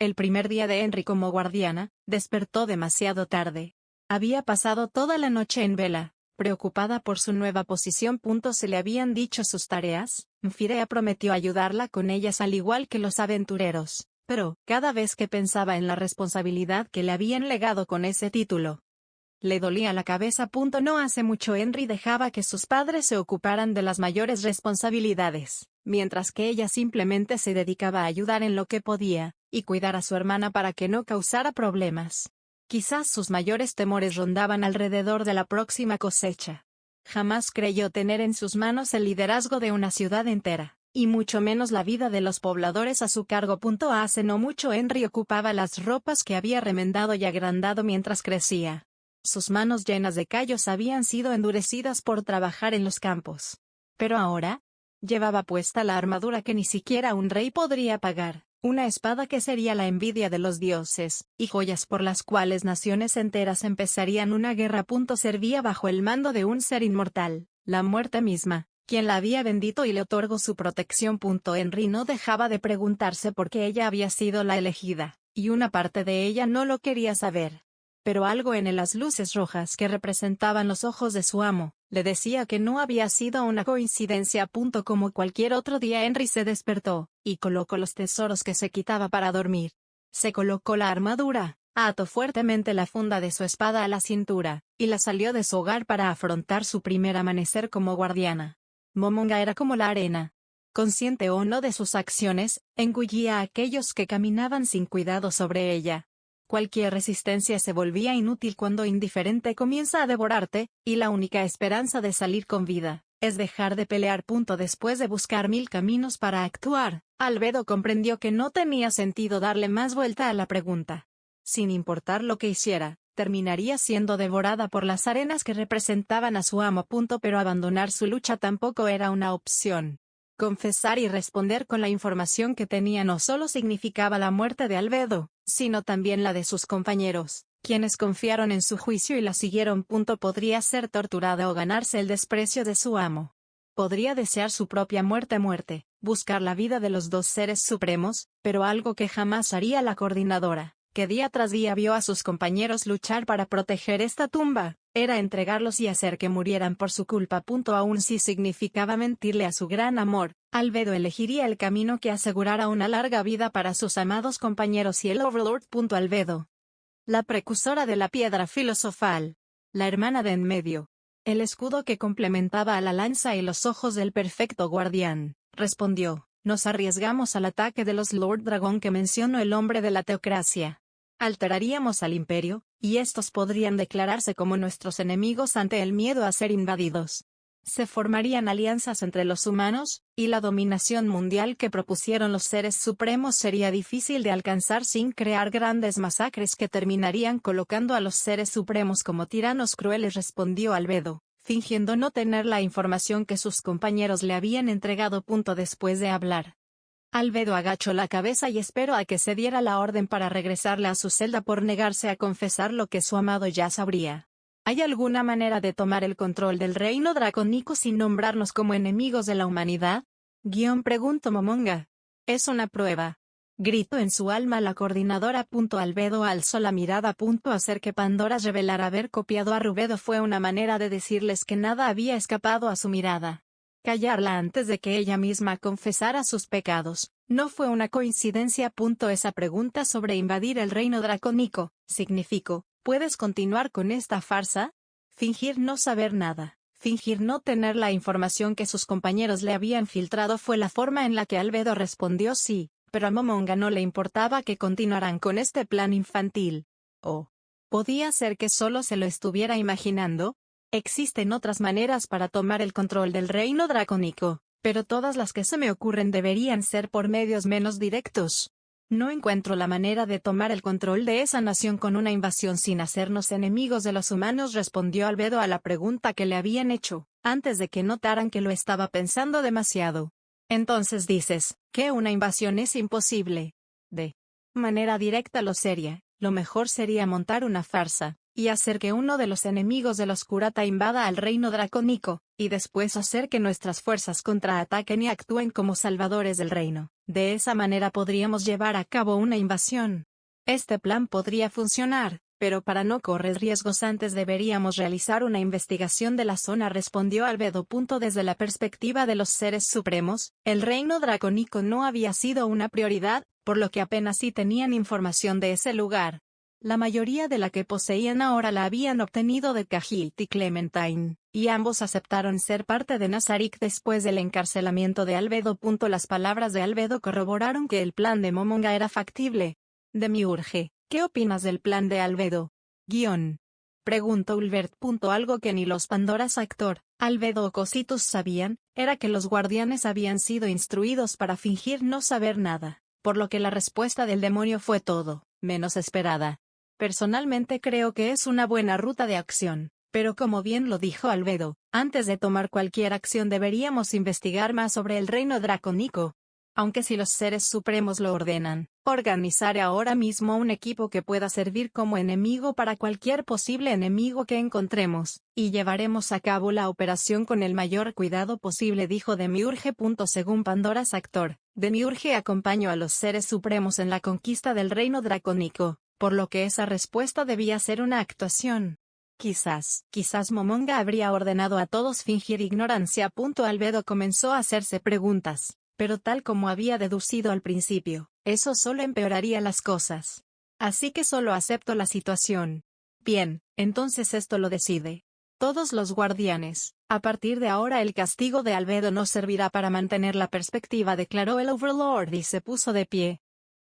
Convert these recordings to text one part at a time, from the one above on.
El primer día de Henry como guardiana, despertó demasiado tarde. Había pasado toda la noche en vela, preocupada por su nueva posición. Se le habían dicho sus tareas, Firea prometió ayudarla con ellas al igual que los aventureros, pero, cada vez que pensaba en la responsabilidad que le habían legado con ese título, le dolía la cabeza. No hace mucho Henry dejaba que sus padres se ocuparan de las mayores responsabilidades, mientras que ella simplemente se dedicaba a ayudar en lo que podía, y cuidar a su hermana para que no causara problemas. Quizás sus mayores temores rondaban alrededor de la próxima cosecha. Jamás creyó tener en sus manos el liderazgo de una ciudad entera, y mucho menos la vida de los pobladores a su cargo. Hace no mucho Henry ocupaba las ropas que había remendado y agrandado mientras crecía. Sus manos llenas de callos habían sido endurecidas por trabajar en los campos. Pero ahora, llevaba puesta la armadura que ni siquiera un rey podría pagar, una espada que sería la envidia de los dioses, y joyas por las cuales naciones enteras empezarían una guerra. Servía bajo el mando de un ser inmortal, la muerte misma, quien la había bendito y le otorgó su protección. Henry no dejaba de preguntarse por qué ella había sido la elegida, y una parte de ella no lo quería saber. Pero algo en las luces rojas que representaban los ojos de su amo, le decía que no había sido una coincidencia. Como cualquier otro día Henry se despertó, y colocó los tesoros que se quitaba para dormir. Se colocó la armadura, ató fuertemente la funda de su espada a la cintura, y la salió de su hogar para afrontar su primer amanecer como guardiana. Momonga era como la arena. Consciente o no de sus acciones, engullía a aquellos que caminaban sin cuidado sobre ella. Cualquier resistencia se volvía inútil cuando indiferente comienza a devorarte, y la única esperanza de salir con vida es dejar de pelear. Después de buscar 1000 caminos para actuar, Albedo comprendió que no tenía sentido darle más vuelta a la pregunta. Sin importar lo que hiciera, terminaría siendo devorada por las arenas que representaban a su amo. Pero abandonar su lucha tampoco era una opción. Confesar y responder con la información que tenía no solo significaba la muerte de Albedo, sino también la de sus compañeros, quienes confiaron en su juicio y la siguieron. Podría ser torturada o ganarse el desprecio de su amo. Podría desear su propia muerte, buscar la vida de los dos seres supremos, pero algo que jamás haría la coordinadora, que día tras día vio a sus compañeros luchar para proteger esta tumba, era entregarlos y hacer que murieran por su culpa. Aun si significaba mentirle a su gran amor, Albedo elegiría el camino que asegurara una larga vida para sus amados compañeros y el Overlord. Albedo, la precursora de la piedra filosofal, la hermana de en medio, el escudo que complementaba a la lanza y los ojos del perfecto guardián, respondió: nos arriesgamos al ataque de los Lord Dragón que mencionó el hombre de la teocracia. Alteraríamos al imperio, y estos podrían declararse como nuestros enemigos ante el miedo a ser invadidos. Se formarían alianzas entre los humanos, y la dominación mundial que propusieron los seres supremos sería difícil de alcanzar sin crear grandes masacres que terminarían colocando a los seres supremos como tiranos crueles, respondió Albedo, fingiendo no tener la información que sus compañeros le habían entregado. Después de hablar, Albedo agachó la cabeza y esperó a que se diera la orden para regresarle a su celda por negarse a confesar lo que su amado ya sabría. ¿Hay alguna manera de tomar el control del reino dracónico sin nombrarnos como enemigos de la humanidad? Preguntó Momonga. Es una prueba. Gritó en su alma la coordinadora. Albedo alzó la mirada. Hacer que Pandora revelara haber copiado a Rubedo fue una manera de decirles que nada había escapado a su mirada. Callarla antes de que ella misma confesara sus pecados, no fue una coincidencia. Esa pregunta sobre invadir el reino dracónico, significó: ¿puedes continuar con esta farsa? Fingir no saber nada, fingir no tener la información que sus compañeros le habían filtrado fue la forma en la que Albedo respondió sí, pero a Momonga no le importaba que continuaran con este plan infantil. ¿O podía ser que solo se lo estuviera imaginando? Existen otras maneras para tomar el control del reino dracónico, pero todas las que se me ocurren deberían ser por medios menos directos. No encuentro la manera de tomar el control de esa nación con una invasión sin hacernos enemigos de los humanos, respondió Albedo a la pregunta que le habían hecho, antes de que notaran que lo estaba pensando demasiado. Entonces dices, que una invasión es imposible. De manera directa lo sería, lo mejor sería montar una farsa, y hacer que uno de los enemigos del Oscurata invada al reino dracónico, y después hacer que nuestras fuerzas contraataquen y actúen como salvadores del reino. De esa manera podríamos llevar a cabo una invasión. Este plan podría funcionar, pero para no correr riesgos antes deberíamos realizar una investigación de la zona, respondió Albedo. Desde la perspectiva de los seres supremos, el reino dracónico no había sido una prioridad, por lo que apenas sí tenían información de ese lugar. La mayoría de la que poseían ahora la habían obtenido de Cahilt y Clementine, y ambos aceptaron ser parte de Nazarick después del encarcelamiento de Albedo. Las palabras de Albedo corroboraron que el plan de Momonga era factible. Demiurge, ¿qué opinas del plan de Albedo? Preguntó Ulbert. Algo que ni los Pandoras Actor, Albedo o Cositus sabían, era que los guardianes habían sido instruidos para fingir no saber nada, por lo que la respuesta del demonio fue todo menos esperada. Personalmente creo que es una buena ruta de acción, pero como bien lo dijo Albedo, antes de tomar cualquier acción deberíamos investigar más sobre el reino dracónico. Aunque si los seres supremos lo ordenan, organizaré ahora mismo un equipo que pueda servir como enemigo para cualquier posible enemigo que encontremos, y llevaremos a cabo la operación con el mayor cuidado posible, dijo Demiurge. Según Pandora's Actor, Demiurge acompañó a los seres supremos en la conquista del reino dracónico, por lo que esa respuesta debía ser una actuación. Quizás Momonga habría ordenado a todos fingir ignorancia. Albedo comenzó a hacerse preguntas, pero tal como había deducido al principio, eso solo empeoraría las cosas. Así que solo acepto la situación. Bien, entonces esto lo decide todos los guardianes. A partir de ahora el castigo de Albedo no servirá para mantener la perspectiva, declaró el Overlord y se puso de pie.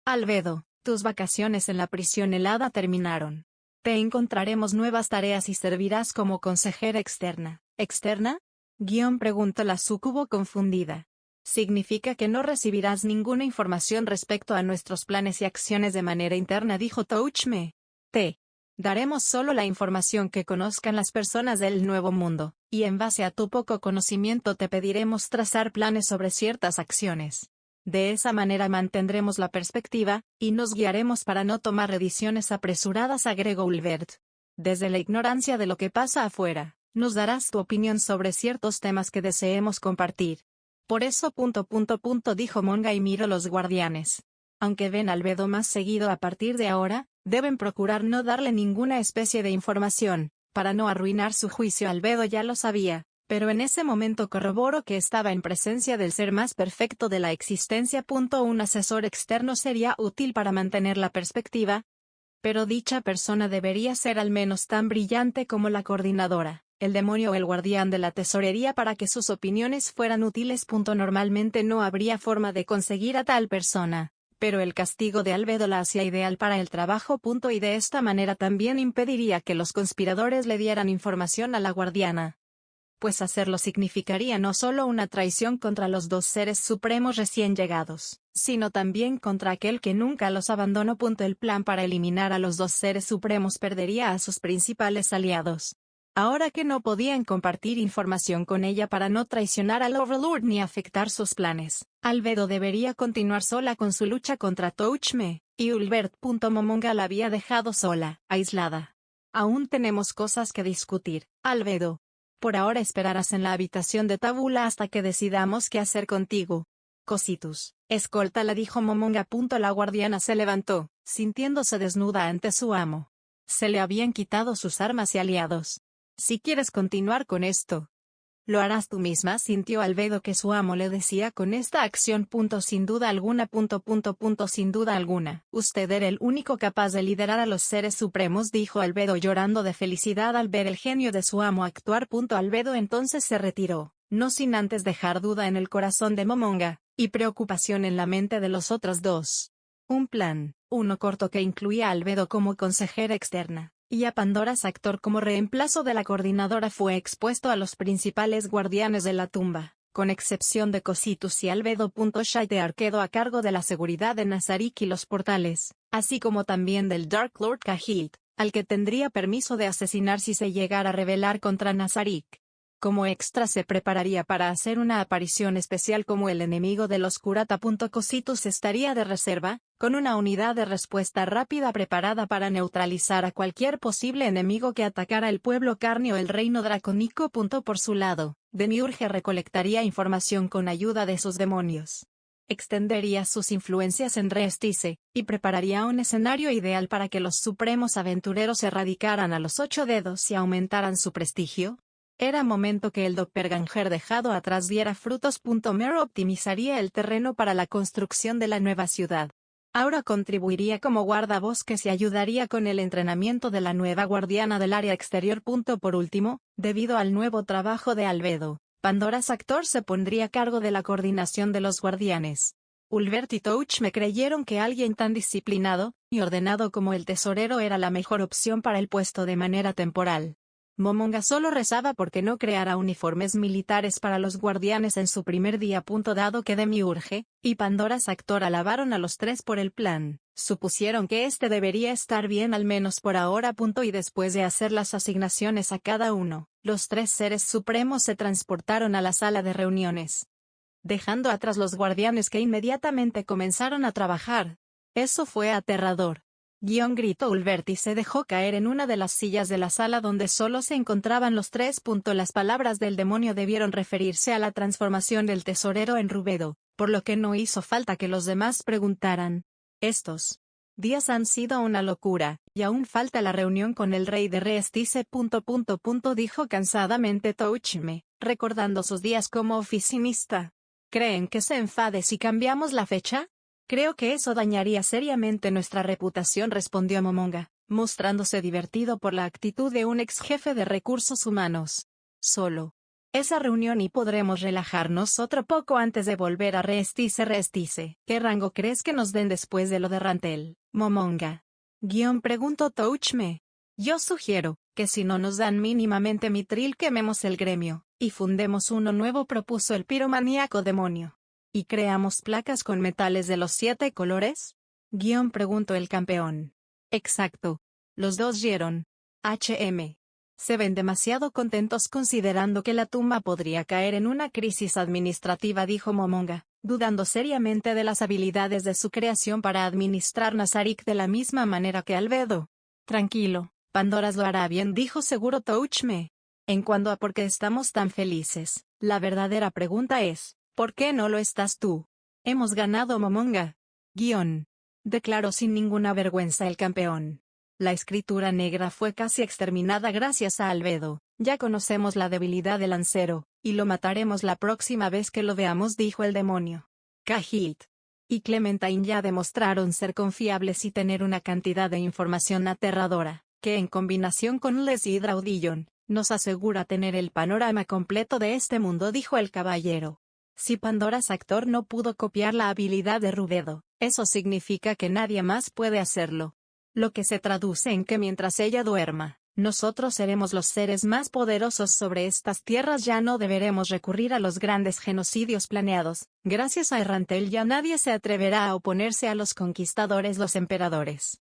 Albedo, tus vacaciones en la prisión helada terminaron. Te encontraremos nuevas tareas y servirás como consejera externa. ¿Externa? Preguntó la súcubo confundida. Significa que no recibirás ninguna información respecto a nuestros planes y acciones de manera interna, dijo Touchme. Te daremos solo la información que conozcan las personas del Nuevo Mundo, y en base a tu poco conocimiento te pediremos trazar planes sobre ciertas acciones. De esa manera mantendremos la perspectiva, y nos guiaremos para no tomar decisiones apresuradas, agregó Ulbert. Desde la ignorancia de lo que pasa afuera, nos darás tu opinión sobre ciertos temas que deseemos compartir. Por eso... dijo Monga y miró los guardianes. Aunque ven Albedo más seguido a partir de ahora, deben procurar no darle ninguna especie de información, para no arruinar su juicio. Albedo ya lo sabía, pero en ese momento corroboró que estaba en presencia del ser más perfecto de la existencia. Un asesor externo sería útil para mantener la perspectiva, pero dicha persona debería ser al menos tan brillante como la coordinadora, el demonio o el guardián de la tesorería, para que sus opiniones fueran útiles. Normalmente no habría forma de conseguir a tal persona, pero el castigo de Albedo la hacía ideal para el trabajo. Y de esta manera también impediría que los conspiradores le dieran información a la guardiana. Pues hacerlo significaría no solo una traición contra los dos seres supremos recién llegados, sino también contra aquel que nunca los abandonó. El plan para eliminar a los dos seres supremos perdería a sus principales aliados. Ahora que no podían compartir información con ella para no traicionar al Overlord ni afectar sus planes, Albedo debería continuar sola con su lucha contra Touchme, y Ulbert. Momonga la había dejado sola, aislada. Aún tenemos cosas que discutir, Albedo. Por ahora esperarás en la habitación de Tabula hasta que decidamos qué hacer contigo. Cositus, escóltala, dijo Momonga. La guardiana se levantó, sintiéndose desnuda ante su amo. Se le habían quitado sus armas y aliados. Si quieres continuar con esto, lo harás tú misma, sintió Albedo que su amo le decía con esta acción. Sin duda alguna. Sin duda alguna. Usted era el único capaz de liderar a los seres supremos, dijo Albedo llorando de felicidad al ver el genio de su amo actuar. Albedo entonces se retiró, no sin antes dejar duda en el corazón de Momonga, y preocupación en la mente de los otros dos. Un plan, uno corto, que incluía a Albedo como consejera externa, y a Pandora's Actor como reemplazo de la coordinadora, fue expuesto a los principales guardianes de la tumba, con excepción de Cositus y Albedo. Shaitear quedó a cargo de la seguridad de Nazarick y los portales, así como también del Dark Lord Cahilt, al que tendría permiso de asesinar si se llegara a rebelar contra Nazarick. Como extra se prepararía para hacer una aparición especial como el enemigo de los Kurata. Cositus estaría de reserva, con una unidad de respuesta rápida preparada para neutralizar a cualquier posible enemigo que atacara el pueblo carne o el reino dracónico. Por su lado, Demiurge recolectaría información con ayuda de sus demonios. extendería sus influencias en Reestice, y prepararía un escenario ideal para que los supremos aventureros erradicaran a los 8 dedos y aumentaran su prestigio. Era momento que el doppelganger dejado atrás diera frutos. Mero optimizaría el terreno para la construcción de la nueva ciudad. Aura contribuiría como guardabosques y ayudaría con el entrenamiento de la nueva guardiana del área exterior. Por último, debido al nuevo trabajo de Albedo, Pandora's actor se pondría a cargo de la coordinación de los guardianes. Ulvert y Touch me creyeron que alguien tan disciplinado y ordenado como el tesorero era la mejor opción para el puesto de manera temporal. Momonga solo rezaba porque no creara uniformes militares para los guardianes en su primer día. Dado que Demiurge y Pandora's actor alabaron a los tres por el plan, supusieron que este debería estar bien al menos por ahora. Y después de hacer las asignaciones a cada uno, los tres seres supremos se transportaron a la sala de reuniones, dejando atrás los guardianes que inmediatamente comenzaron a trabajar. Eso fue aterrador. Gritó Ulvert y se dejó caer en una de las sillas de la sala donde solo se encontraban los tres. Las palabras del demonio debieron referirse a la transformación del tesorero en Rubedo, por lo que no hizo falta que los demás preguntaran. Estos días han sido una locura, y aún falta la reunión con el rey de Reestice. Dijo cansadamente Touchme, recordando sus días como oficinista. ¿Creen que se enfade si cambiamos la fecha? Creo que eso dañaría seriamente nuestra reputación, respondió Momonga, mostrándose divertido por la actitud de un ex jefe de recursos humanos. Solo esa reunión y podremos relajarnos otro poco antes de volver a Reestice. ¿Qué rango crees que nos den después de lo de Rantel, Momonga? Preguntó Touchme. Yo sugiero que si no nos dan mínimamente mitril quememos el gremio, y fundemos uno nuevo, propuso el piromaníaco demonio. ¿Y creamos placas con metales de los 7 colores? Preguntó el campeón. Exacto. Los dos rieron. Se ven demasiado contentos considerando que la tumba podría caer en una crisis administrativa, dijo Momonga, dudando seriamente de las habilidades de su creación para administrar Nazarik de la misma manera que Albedo. Tranquilo, Pandora's lo hará bien, dijo seguro Touchme. En cuanto a por qué estamos tan felices, la verdadera pregunta es, ¿por qué no lo estás tú? Hemos ganado, Momonga. Declaró sin ninguna vergüenza el campeón. La escritura negra fue casi exterminada gracias a Albedo. Ya conocemos la debilidad del lancero, y lo mataremos la próxima vez que lo veamos, dijo el demonio. Cahilt y Clementine ya demostraron ser confiables y tener una cantidad de información aterradora, que en combinación con Leslie y Draudillon, nos asegura tener el panorama completo de este mundo, dijo el caballero. Si Pandora's actor no pudo copiar la habilidad de Rubedo, eso significa que nadie más puede hacerlo. Lo que se traduce en que mientras ella duerma, nosotros seremos los seres más poderosos sobre estas tierras. Ya no deberemos recurrir a los grandes genocidios planeados. Gracias a Rantel ya nadie se atreverá a oponerse a los conquistadores, los emperadores.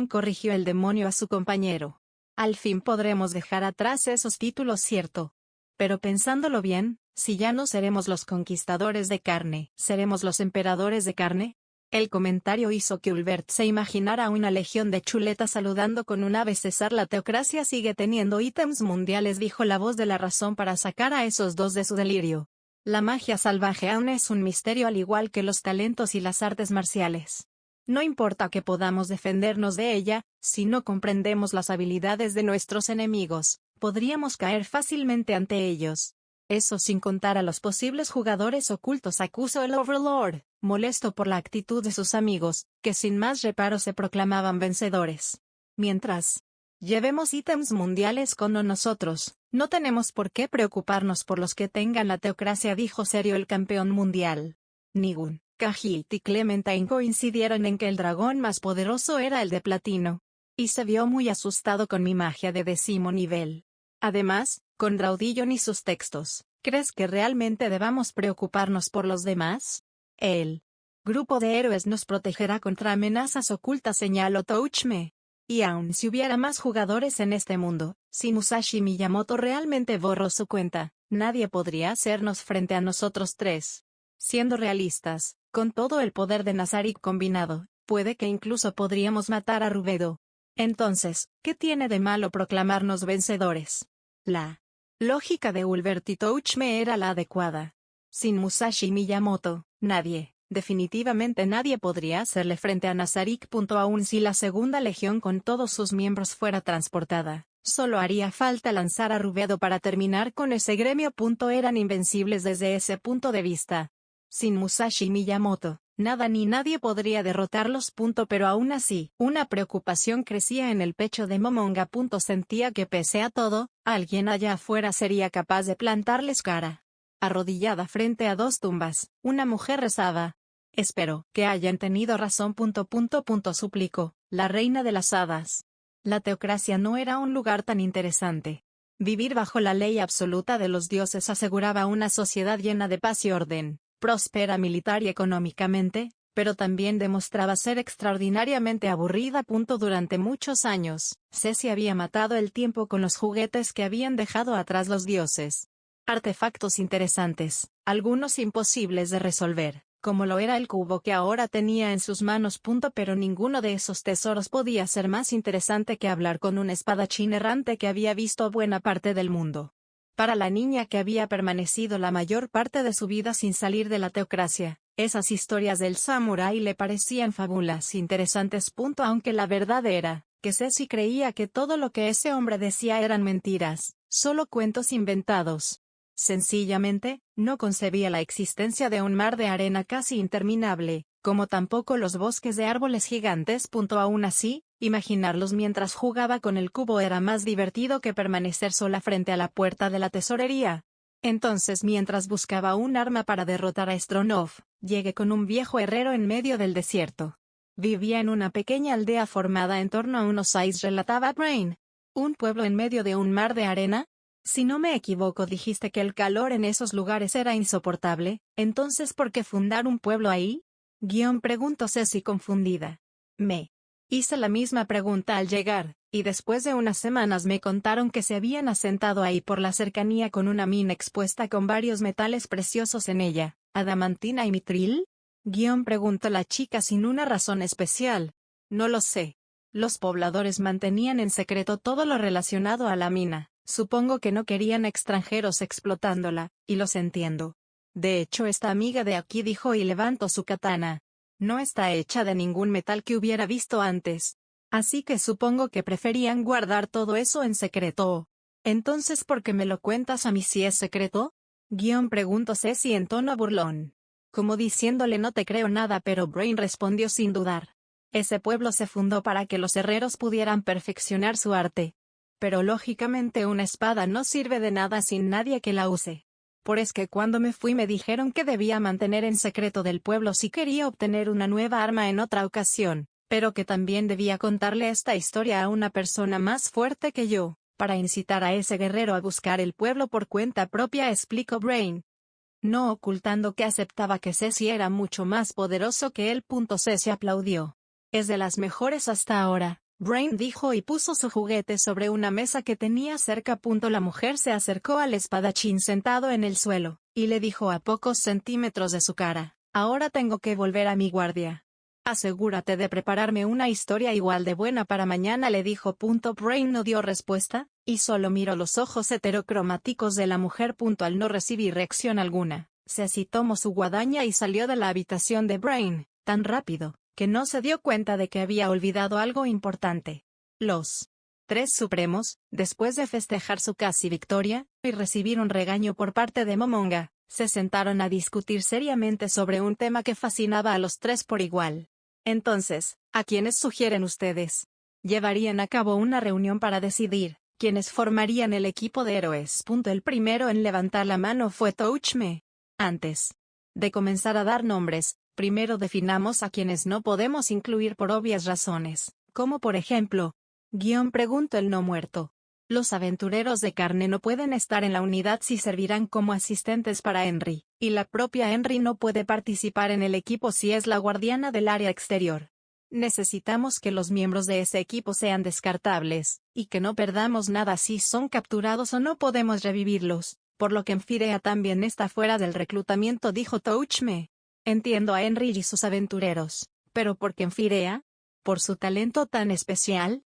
Corrigió el demonio a su compañero. Al fin podremos dejar atrás esos títulos, cierto. Pero pensándolo bien, si ya no seremos los conquistadores de carne, ¿seremos los emperadores de carne? El comentario hizo que Ulvert se imaginara una legión de chuletas saludando con un ave César. La teocracia sigue teniendo ítems mundiales, dijo la voz de la razón para sacar a esos dos de su delirio. La magia salvaje aún es un misterio, al igual que los talentos y las artes marciales. No importa que podamos defendernos de ella, si no comprendemos las habilidades de nuestros enemigos, podríamos caer fácilmente ante ellos. Eso sin contar a los posibles jugadores ocultos, acusó el Overlord, molesto por la actitud de sus amigos, que sin más reparo se proclamaban vencedores. Mientras llevemos ítems mundiales con nosotros, no tenemos por qué preocuparnos por los que tengan la teocracia, dijo serio el campeón mundial. Nigun, Cahilt y Clementine coincidieron en que el dragón más poderoso era el de platino. Y se vio muy asustado con mi magia de 10º nivel. Además, con Draudillon y sus textos, ¿crees que realmente debamos preocuparnos por los demás? El grupo de héroes nos protegerá contra amenazas ocultas, señaló Touchme. Y aun si hubiera más jugadores en este mundo, si Musashi Miyamoto realmente borró su cuenta, nadie podría hacernos frente a nosotros tres. Siendo realistas, con todo el poder de Nazarik combinado, puede que incluso podríamos matar a Rubedo. Entonces, ¿qué tiene de malo proclamarnos vencedores? La lógica de Ulvert y Touchme era la adecuada. Sin Musashi Miyamoto, nadie Definitivamente nadie podría hacerle frente a Nazarik. Aun si la segunda legión con todos sus miembros fuera transportada, solo haría falta lanzar a Rubedo para terminar con ese gremio. Eran invencibles desde ese punto de vista. Sin Musashi Miyamoto, nada ni nadie podría derrotarlos. Pero aún así, una preocupación crecía en el pecho de Momonga. Sentía que pese a todo, alguien allá afuera sería capaz de plantarles cara. Arrodillada frente a dos tumbas, una mujer rezaba. Espero que hayan tenido razón. Suplicó la reina de las hadas. La teocracia no era un lugar tan interesante. Vivir bajo la ley absoluta de los dioses aseguraba una sociedad llena de paz y orden, próspera militar y económicamente, pero también demostraba ser extraordinariamente aburrida. Durante muchos años, Ceci había matado el tiempo con los juguetes que habían dejado atrás los dioses. Artefactos interesantes, algunos imposibles de resolver, como lo era el cubo que ahora tenía en sus manos. Pero ninguno de esos tesoros podía ser más interesante que hablar con un espadachín errante que había visto buena parte del mundo. Para la niña que había permanecido la mayor parte de su vida sin salir de la teocracia, esas historias del samurái le parecían fábulas interesantes. Aunque la verdad era que Ceci creía que todo lo que ese hombre decía eran mentiras, solo cuentos inventados. Sencillamente, no concebía la existencia de un mar de arena casi interminable, como tampoco los bosques de árboles gigantes. Aún así, imaginarlos mientras jugaba con el cubo era más divertido que permanecer sola frente a la puerta de la tesorería. Entonces, mientras buscaba un arma para derrotar a Stronov, llegué con un viejo herrero en medio del desierto. Vivía en una pequeña aldea formada en torno a unos ais, relataba Brain. ¿Un pueblo en medio de un mar de arena? Si no me equivoco, dijiste que el calor en esos lugares era insoportable, entonces ¿por qué fundar un pueblo ahí? Preguntó Ceci confundida. Me hice la misma pregunta al llegar, y después de unas semanas me contaron que se habían asentado ahí por la cercanía con una mina expuesta con varios metales preciosos en ella, adamantina y mitril. Preguntó la chica sin una razón especial. No lo sé. Los pobladores mantenían en secreto todo lo relacionado a la mina. Supongo que no querían extranjeros explotándola, y los entiendo. De hecho, esta amiga de aquí dijo y levantó su katana. No está hecha de ningún metal que hubiera visto antes. Así que supongo que preferían guardar todo eso en secreto. Entonces, ¿por qué me lo cuentas a mí si es secreto? Preguntó Ceci en tono burlón. Como diciéndole no te creo nada, pero Brain respondió sin dudar. Ese pueblo se fundó para que los herreros pudieran perfeccionar su arte. Pero lógicamente una espada no sirve de nada sin nadie que la use. Por es que cuando me fui me dijeron que debía mantener en secreto del pueblo si quería obtener una nueva arma en otra ocasión, pero que también debía contarle esta historia a una persona más fuerte que yo, para incitar a ese guerrero a buscar el pueblo por cuenta propia, explicó Brain. No ocultando que aceptaba que Ceci era mucho más poderoso que él. Ceci aplaudió. Es de las mejores hasta ahora. Brain dijo y puso su juguete sobre una mesa que tenía cerca. La mujer se acercó al espadachín sentado en el suelo, y le dijo a pocos centímetros de su cara, ahora tengo que volver a mi guardia. Asegúrate de prepararme una historia igual de buena para mañana, le dijo. Brain no dio respuesta, y solo miró los ojos heterocromáticos de la mujer. Al no recibir reacción alguna, Ceci tomó su guadaña y salió de la habitación de Brain, tan rápido que no se dio cuenta de que había olvidado algo importante. Los tres supremos, después de festejar su casi victoria, y recibir un regaño por parte de Momonga, se sentaron a discutir seriamente sobre un tema que fascinaba a los tres por igual. Entonces, ¿a quiénes sugieren ustedes? Llevarían a cabo una reunión para decidir quiénes formarían el equipo de héroes. El primero en levantar la mano fue Touchme. Antes de comenzar a dar nombres, primero definamos a quienes no podemos incluir por obvias razones, como por ejemplo, preguntó el no muerto. Los aventureros de carne no pueden estar en la unidad si servirán como asistentes para Henry, y la propia Henry no puede participar en el equipo si es la guardiana del área exterior. Necesitamos que los miembros de ese equipo sean descartables, y que no perdamos nada si son capturados o no podemos revivirlos, por lo que Enfirea también está fuera del reclutamiento, dijo Touchme. Entiendo a Henry y sus aventureros, pero ¿por qué Enfirea? ¿Por su talento tan especial?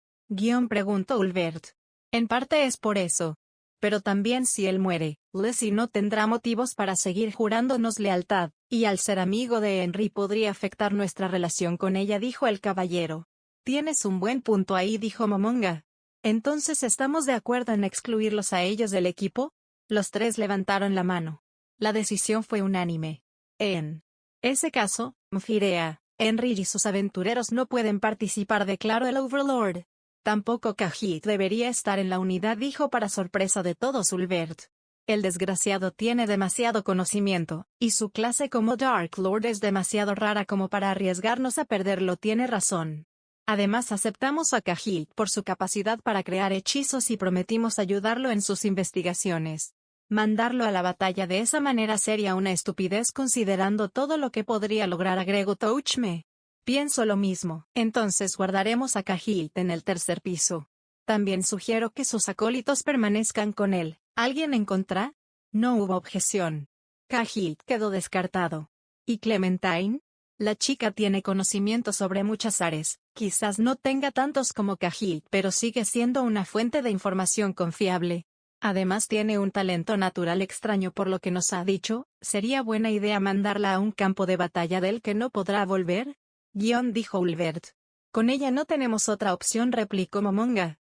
Preguntó Ulbert. En parte es por eso. Pero también si él muere, Leslie no tendrá motivos para seguir jurándonos lealtad, y al ser amigo de Henry podría afectar nuestra relación con ella, dijo el caballero. Tienes un buen punto ahí, dijo Momonga. Entonces ¿estamos de acuerdo en excluirlos a ellos del equipo? Los tres levantaron la mano. La decisión fue unánime. En ese caso, Mfirea, Henry y sus aventureros no pueden participar, declaró el Overlord. Tampoco Kahit debería estar en la unidad, dijo para sorpresa de todos Ulvert. El desgraciado tiene demasiado conocimiento, y su clase como Dark Lord es demasiado rara como para arriesgarnos a perderlo. Tiene razón. Además aceptamos a Kahit por su capacidad para crear hechizos y prometimos ayudarlo en sus investigaciones. Mandarlo a la batalla de esa manera sería una estupidez considerando todo lo que podría lograr, agregó Touchme. Pienso lo mismo. Entonces guardaremos a Kahit en el tercer piso. También sugiero que sus acólitos permanezcan con él. ¿Alguien en contra? No hubo objeción. Kahit quedó descartado. ¿Y Clementine? La chica tiene conocimiento sobre muchas áreas, quizás no tenga tantos como Kahit, pero sigue siendo una fuente de información confiable. Además tiene un talento natural extraño por lo que nos ha dicho. ¿Sería buena idea mandarla a un campo de batalla del que no podrá volver? Dijo Ulvert. Con ella no tenemos otra opción, replicó Momonga.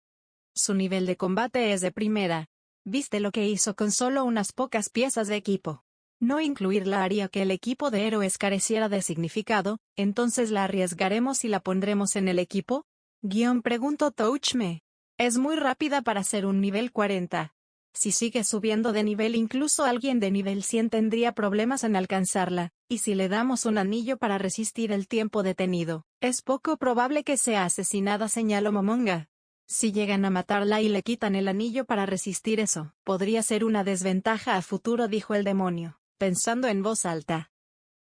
Su nivel de combate es de primera. ¿Viste lo que hizo con solo unas pocas piezas de equipo? No incluirla haría que el equipo de héroes careciera de significado. ¿Entonces la arriesgaremos y la pondremos en el equipo? Preguntó Touchme. Es muy rápida para ser un nivel 40. Si sigue subiendo de nivel, incluso alguien de nivel 100 tendría problemas en alcanzarla, y si le damos un anillo para resistir el tiempo detenido, es poco probable que sea asesinada, señaló Momonga. Si llegan a matarla y le quitan el anillo para resistir eso, podría ser una desventaja a futuro, dijo el demonio, pensando en voz alta.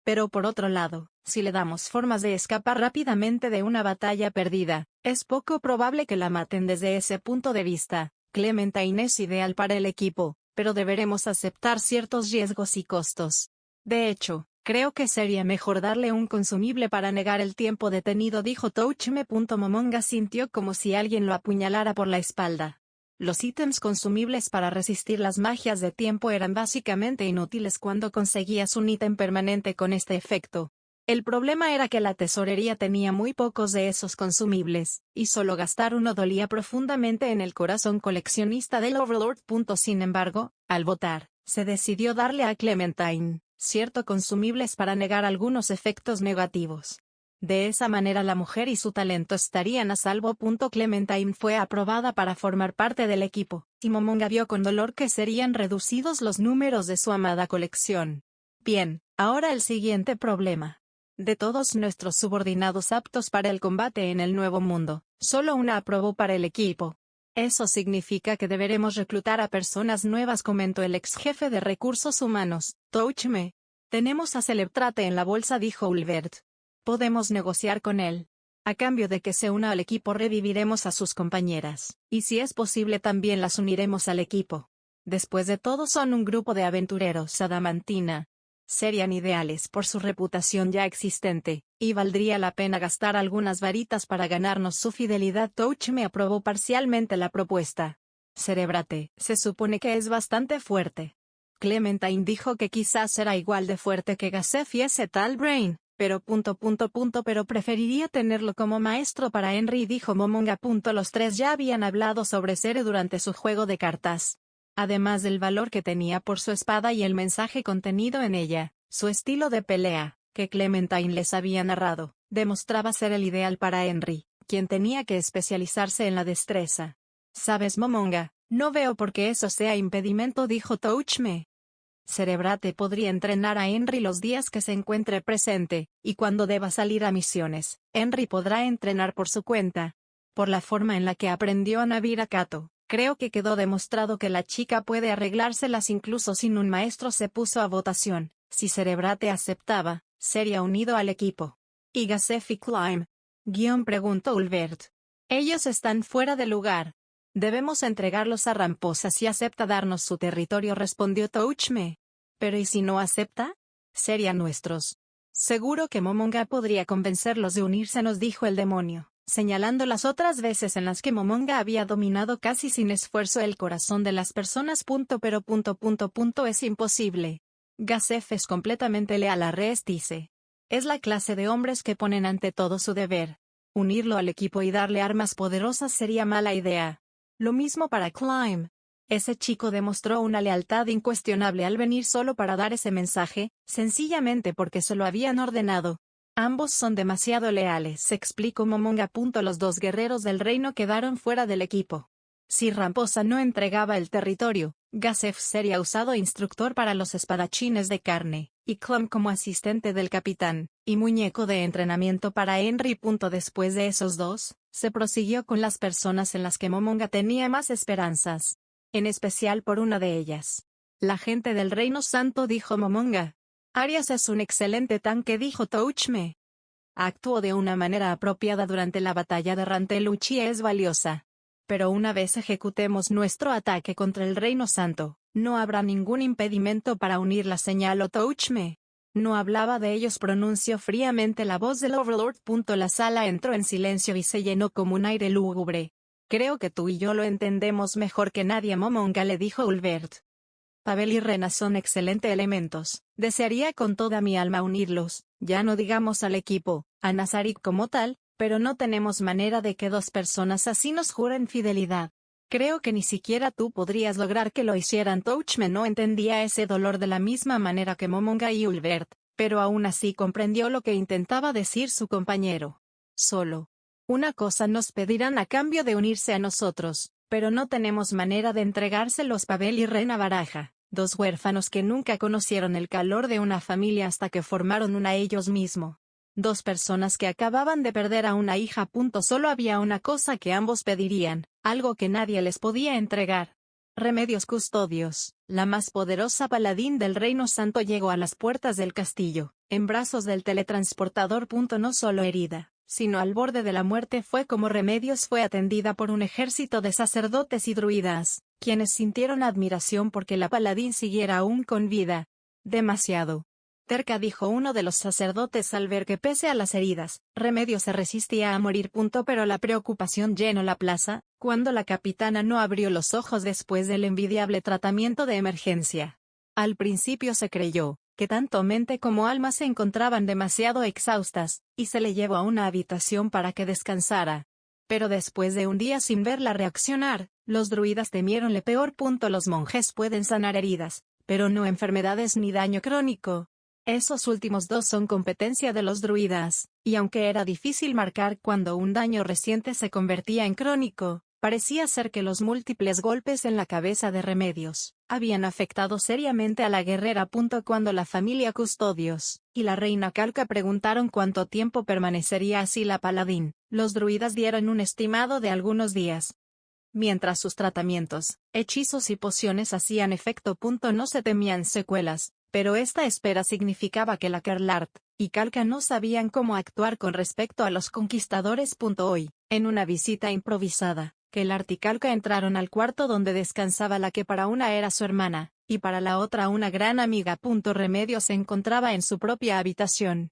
Pero por otro lado, si le damos formas de escapar rápidamente de una batalla perdida, es poco probable que la maten. Desde ese punto de vista, Clementine es ideal para el equipo, pero deberemos aceptar ciertos riesgos y costos. De hecho, creo que sería mejor darle un consumible para negar el tiempo detenido, dijo Touchme. Momonga sintió como si alguien lo apuñalara por la espalda. Los ítems consumibles para resistir las magias de tiempo eran básicamente inútiles cuando conseguías un ítem permanente con este efecto. El problema era que la tesorería tenía muy pocos de esos consumibles, y solo gastar uno dolía profundamente en el corazón coleccionista del Overlord. Sin embargo, al votar, se decidió darle a Clementine ciertos consumibles para negar algunos efectos negativos. De esa manera la mujer y su talento estarían a salvo. Clementine fue aprobada para formar parte del equipo, y Momonga vio con dolor que serían reducidos los números de su amada colección. Bien, ahora el siguiente problema. De todos nuestros subordinados aptos para el combate en el Nuevo Mundo, solo una aprobó para el equipo. Eso significa que deberemos reclutar a personas nuevas, comentó el ex jefe de recursos humanos, Touchme. Tenemos a Celebrate en la bolsa, dijo Ulvert. Podemos negociar con él. A cambio de que se una al equipo, reviviremos a sus compañeras, y si es posible también las uniremos al equipo. Después de todo son un grupo de aventureros adamantina. Serían ideales por su reputación ya existente, y valdría la pena gastar algunas varitas para ganarnos su fidelidad. Touchme aprobó parcialmente la propuesta. Celebrate, se supone que es bastante fuerte. Clementine dijo que quizás será igual de fuerte que Gasef y ese tal Brain, pero pero preferiría tenerlo como maestro para Henry, dijo Momonga. Los tres ya habían hablado sobre Cere durante su juego de cartas. Además del valor que tenía por su espada y el mensaje contenido en ella, su estilo de pelea, que Clementine les había narrado, demostraba ser el ideal para Henry, quien tenía que especializarse en la destreza. ¿Sabes, Momonga? No veo por qué eso sea impedimento, dijo Touchme. Celebrate podría entrenar a Henry los días que se encuentre presente, y cuando deba salir a misiones, Henry podrá entrenar por su cuenta. Por la forma en la que aprendió a Navira Kato, creo que quedó demostrado que la chica puede arreglárselas incluso sin un maestro. Se puso a votación. Si Celebrate aceptaba, sería unido al equipo. ¿Y Gasef y Climb? Preguntó Ulvert. Ellos están fuera de lugar. Debemos entregarlos a Ramposa si acepta darnos su territorio, respondió Touchme. ¿Pero y si no acepta? Serían nuestros. Seguro que Momonga podría convencerlos de unirse, nos dijo el demonio. señalando las otras veces en las que Momonga había dominado casi sin esfuerzo el corazón de las personas. Pero es imposible. Gazef es completamente leal a Rest, dice. Es la clase de hombres que ponen ante todo su deber. Unirlo al equipo y darle armas poderosas sería mala idea. Lo mismo para Climb. Ese chico demostró una lealtad incuestionable al venir solo para dar ese mensaje, sencillamente porque se lo habían ordenado. Ambos son demasiado leales, explicó Momonga. Los dos guerreros del reino quedaron fuera del equipo. Si Ramposa no entregaba el territorio, Gazef sería usado instructor para los espadachines de carne, y Climb como asistente del capitán, y muñeco de entrenamiento para Henry. Después de esos dos, se prosiguió con las personas en las que Momonga tenía más esperanzas. En especial por una de ellas. La gente del Reino Santo, dijo Momonga. Arias es un excelente tanque, dijo Touchme. Actuó de una manera apropiada durante la batalla de Ranteluchi y es valiosa. Pero una vez ejecutemos nuestro ataque contra el Reino Santo, no habrá ningún impedimento para unir la señal. Touchme. No hablaba de ellos, pronunció fríamente la voz del Overlord. La sala entró en silencio y se llenó como un aire lúgubre. Creo que tú y yo lo entendemos mejor que nadie, Momonga, le dijo Ulvert. Pavel y Rena son excelentes elementos. Desearía con toda mi alma unirlos, ya no digamos al equipo, a Nazarik como tal, pero no tenemos manera de que dos personas así nos juren fidelidad. Creo que ni siquiera tú podrías lograr que lo hicieran. Touchme no entendía ese dolor de la misma manera que Momonga y Ulvert, pero aún así comprendió lo que intentaba decir su compañero. Solo una cosa nos pedirán a cambio de unirse a nosotros, pero no tenemos manera de entregárselos. Pavel y Rena Baraja, dos huérfanos que nunca conocieron el calor de una familia hasta que formaron una ellos mismos. Dos personas que acababan de perder a una hija. Solo había una cosa que ambos pedirían, algo que nadie les podía entregar. Remedios Custodios, la más poderosa paladín del Reino Santo, llegó a las puertas del castillo, en brazos del teletransportador. No solo herida, sino al borde de la muerte. Fue como Remedios fue atendida por un ejército de sacerdotes y druidas, quienes sintieron admiración porque la paladín siguiera aún con vida. Demasiado terca, dijo uno de los sacerdotes al ver que pese a las heridas, Remedios se resistía a morir. Pero la preocupación llenó la plaza, cuando la capitana no abrió los ojos después del envidiable tratamiento de emergencia. Al principio se creyó que tanto mente como alma se encontraban demasiado exhaustas, y se le llevó a una habitación para que descansara. Pero después de un día sin verla reaccionar, los druidas temieron lo peor. Los monjes pueden sanar heridas, pero no enfermedades ni daño crónico. Esos últimos dos son competencia de los druidas, y aunque era difícil marcar cuando un daño reciente se convertía en crónico, parecía ser que los múltiples golpes en la cabeza de Remedios habían afectado seriamente a la guerrera. Cuando la familia Custodios y la reina Calca preguntaron cuánto tiempo permanecería así la paladín, los druidas dieron un estimado de algunos días. Mientras sus tratamientos, hechizos y pociones hacían efecto. No se temían secuelas, pero esta espera significaba que la Kerlart y Calca no sabían cómo actuar con respecto a los conquistadores. Hoy, en una visita improvisada, Kerlart y Calca entraron al cuarto donde descansaba la que para una era su hermana, y para la otra una gran amiga. Remedios se encontraba en su propia habitación,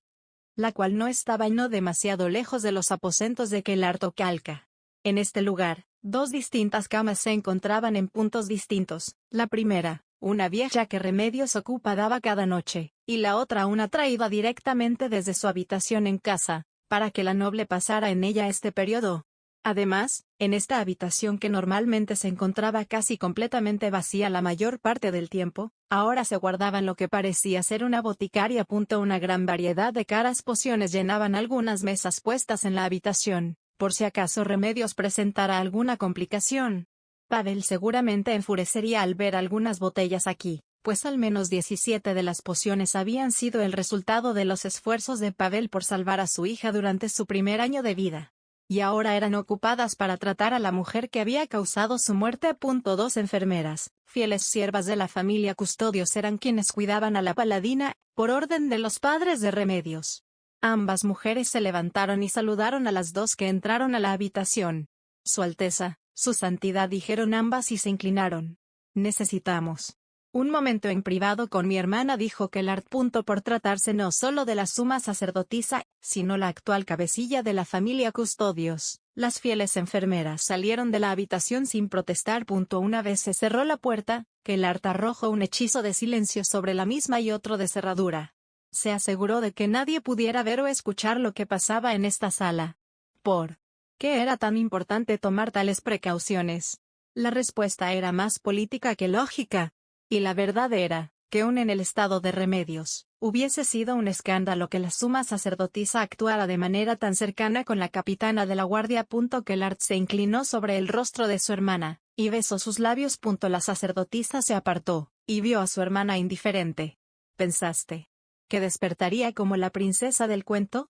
la cual no estaba no demasiado lejos de los aposentos de Kerlart o Calca. En este lugar, dos distintas camas se encontraban en puntos distintos. La primera, una vieja que Remedios ocupaba cada noche, y la otra una traída directamente desde su habitación en casa, para que la noble pasara en ella este periodo. Además, en esta habitación que normalmente se encontraba casi completamente vacía la mayor parte del tiempo, ahora se guardaban lo que parecía ser una boticaria. Una gran variedad de caras pociones llenaban algunas mesas puestas en la habitación, por si acaso Remedios presentara alguna complicación. Pavel seguramente enfurecería al ver algunas botellas aquí, pues al menos 17 de las pociones habían sido el resultado de los esfuerzos de Pavel por salvar a su hija durante su primer año de vida. Y ahora eran ocupadas para tratar a la mujer que había causado su muerte. Dos enfermeras, fieles siervas de la familia Custodios, eran quienes cuidaban a la paladina, por orden de los padres de Remedios. Ambas mujeres se levantaron y saludaron a las dos que entraron a la habitación. Su Alteza, su Santidad, dijeron ambas y se inclinaron. Necesitamos Un momento en privado con mi hermana dijo Kellard. Por tratarse no solo de la suma sacerdotisa, sino la actual cabecilla de la familia Custodios. Las fieles enfermeras salieron de la habitación sin protestar. Una vez se cerró la puerta, Kellard arrojó un hechizo de silencio sobre la misma y otro de cerradura. Se aseguró de que nadie pudiera ver o escuchar lo que pasaba en esta sala. ¿Por qué era tan importante tomar tales precauciones? La respuesta era más política que lógica. Y la verdad era, que aun en el estado de Remedios, hubiese sido un escándalo que la suma sacerdotisa actuara de manera tan cercana con la capitana de la guardia. Kellard se inclinó sobre el rostro de su hermana, y besó sus labios. La sacerdotisa se apartó, y vio a su hermana indiferente. ¿Pensaste que despertaría como la princesa del cuento?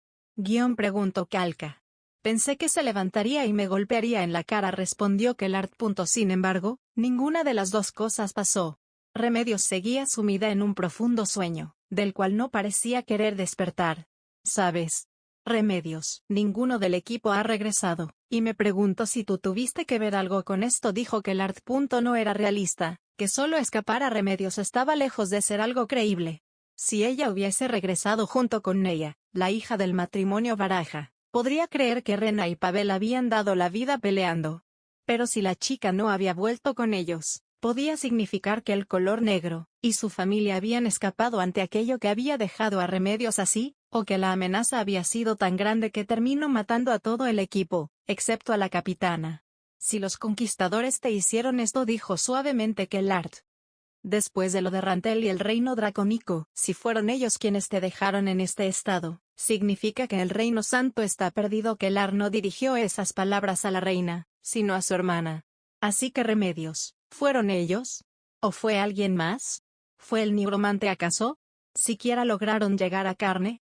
Preguntó Calca. Pensé que se levantaría y me golpearía en la cara, respondió Kellard. Sin embargo, ninguna de las dos cosas pasó. Remedios seguía sumida en un profundo sueño, del cual no parecía querer despertar. ¿Sabes, Remedios? Ninguno del equipo ha regresado, y me pregunto si tú tuviste que ver algo con esto, dijo Kellard. No era realista, que solo escapara Remedios estaba lejos de ser algo creíble. Si ella hubiese regresado junto con Neya, la hija del matrimonio Baraja, podría creer que Rena y Pavel habían dado la vida peleando. Pero si la chica no había vuelto con ellos, podía significar que el color negro y su familia habían escapado ante aquello que había dejado a Remedios así, o que la amenaza había sido tan grande que terminó matando a todo el equipo, excepto a la capitana. Si los conquistadores te hicieron esto, dijo suavemente Kellard. Después de lo de Rantel y el reino dracónico, si fueron ellos quienes te dejaron en este estado, significa que el reino santo está perdido. Kellard no dirigió esas palabras a la reina, sino a su hermana. Así que Remedios, ¿fueron ellos? ¿O fue alguien más? ¿Fue el nigromante acaso? ¿Siquiera lograron llegar a Carne?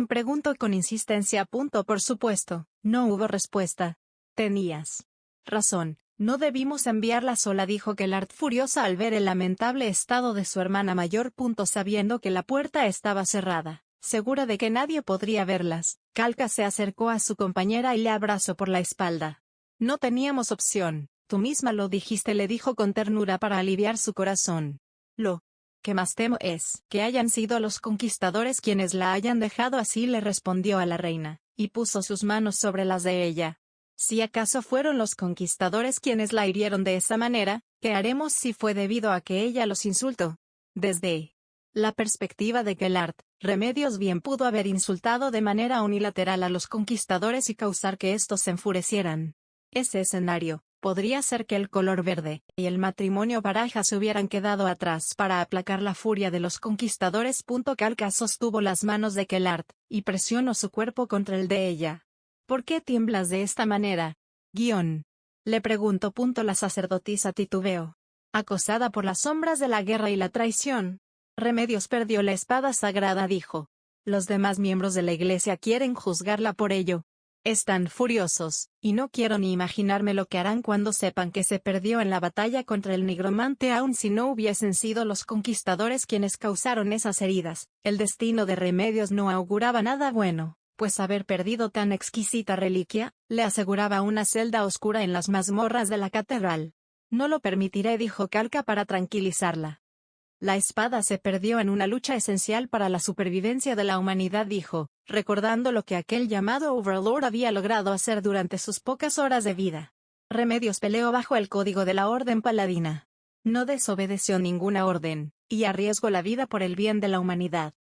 Preguntó con insistencia. Por supuesto, no hubo respuesta. Tenías razón, no debimos enviarla sola, dijo Kellard furiosa al ver el lamentable estado de su hermana mayor. Sabiendo que la puerta estaba cerrada, segura de que nadie podría verlas, Calca se acercó a su compañera y le abrazó por la espalda. No teníamos opción. Tú misma lo dijiste, le dijo con ternura para aliviar su corazón. Lo que más temo es que hayan sido los conquistadores quienes la hayan dejado así, le respondió a la reina, y puso sus manos sobre las de ella. Si acaso fueron los conquistadores quienes la hirieron de esa manera, ¿qué haremos si fue debido a que ella los insultó? Desde la perspectiva de Kellard, Remedios bien pudo haber insultado de manera unilateral a los conquistadores y causar que estos se enfurecieran. Ese escenario podría ser que el color verde y el matrimonio Baraja se hubieran quedado atrás para aplacar la furia de los conquistadores. Calca sostuvo las manos de Kellard y presionó su cuerpo contra el de ella. ¿Por qué tiemblas de esta manera? Le preguntó. La sacerdotisa titubeó. Acosada por las sombras de la guerra y la traición. Remedios perdió la espada sagrada, dijo. Los demás miembros de la iglesia quieren juzgarla por ello. Están furiosos, y no quiero ni imaginarme lo que harán cuando sepan que se perdió en la batalla contra el nigromante. Aun si no hubiesen sido los conquistadores quienes causaron esas heridas, el destino de Remedios no auguraba nada bueno, pues haber perdido tan exquisita reliquia, le aseguraba una celda oscura en las mazmorras de la catedral. No lo permitiré, dijo Calca para tranquilizarla. La espada se perdió en una lucha esencial para la supervivencia de la humanidad, dijo, recordando lo que aquel llamado Overlord había logrado hacer durante sus pocas horas de vida. Remedios peleó bajo el código de la Orden Paladina. No desobedeció ninguna orden, y arriesgó la vida por el bien de la humanidad.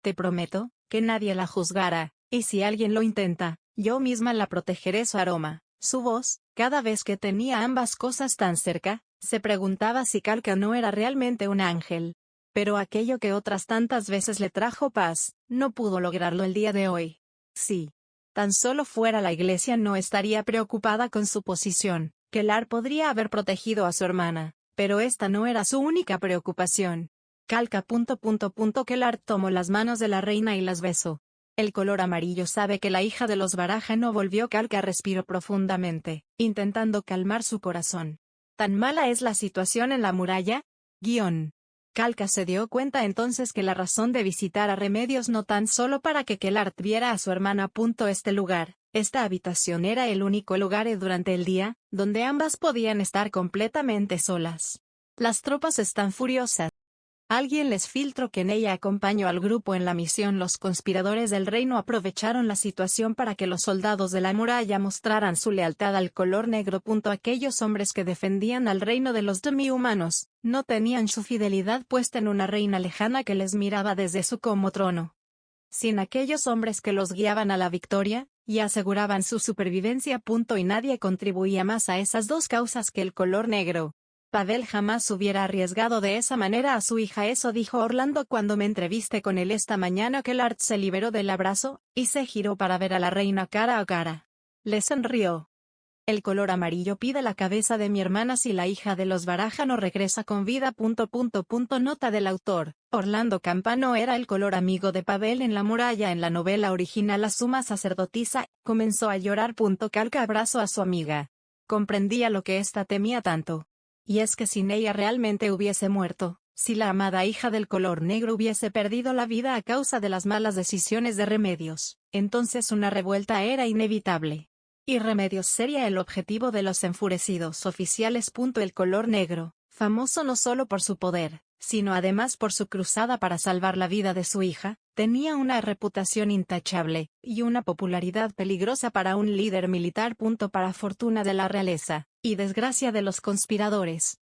Te prometo que nadie la juzgará, y si alguien lo intenta, yo misma la protegeré. Su aroma, su voz, cada vez que tenía ambas cosas tan cerca, se preguntaba si Calca no era realmente un ángel. Pero aquello que otras tantas veces le trajo paz, no pudo lograrlo el día de hoy. Sí. Tan solo fuera la iglesia no estaría preocupada con su posición. Kellard podría haber protegido a su hermana, pero esta no era su única preocupación. Calca. Kellard tomó las manos de la reina y las besó. El color amarillo sabe que la hija de los Baraja no volvió. Calca respiró profundamente, intentando calmar su corazón. ¿Tan mala es la situación en la muralla? Calca se dio cuenta entonces que la razón de visitar a Remedios no tan solo para que Kellard viera a su hermana. Este lugar, esta habitación era el único lugar durante el día, donde ambas podían estar completamente solas. Las tropas están furiosas. Alguien les filtró que en ella acompañó al grupo en la misión. Los conspiradores del reino aprovecharon la situación para que los soldados de la muralla mostraran su lealtad al color negro. Aquellos hombres que defendían al reino de los demi-humanos, no tenían su fidelidad puesta en una reina lejana que les miraba desde su como trono. Sin aquellos hombres que los guiaban a la victoria, y aseguraban su supervivencia. Y nadie contribuía más a esas dos causas que el color negro. Pavel jamás hubiera arriesgado de esa manera a su hija. Eso dijo Orlando cuando me entrevisté con él esta mañana. Kellard se liberó del abrazo, y se giró para ver a la reina cara a cara. Le sonrió. El color amarillo pide la cabeza de mi hermana si la hija de los Baraja no regresa con vida. Nota del autor. Orlando Campano era el color amigo de Pavel en la muralla. En la novela original la suma sacerdotisa comenzó a llorar. Calca abrazó a su amiga. Comprendía lo que ésta temía tanto. Y es que sin ella realmente hubiese muerto, si la amada hija del color negro hubiese perdido la vida a causa de las malas decisiones de Remedios, entonces una revuelta era inevitable. Y Remedios sería el objetivo de los enfurecidos oficiales. El color negro, famoso no solo por su poder, sino además por su cruzada para salvar la vida de su hija, tenía una reputación intachable, y una popularidad peligrosa para un líder militar. Para fortuna de la realeza, y desgracia de los conspiradores.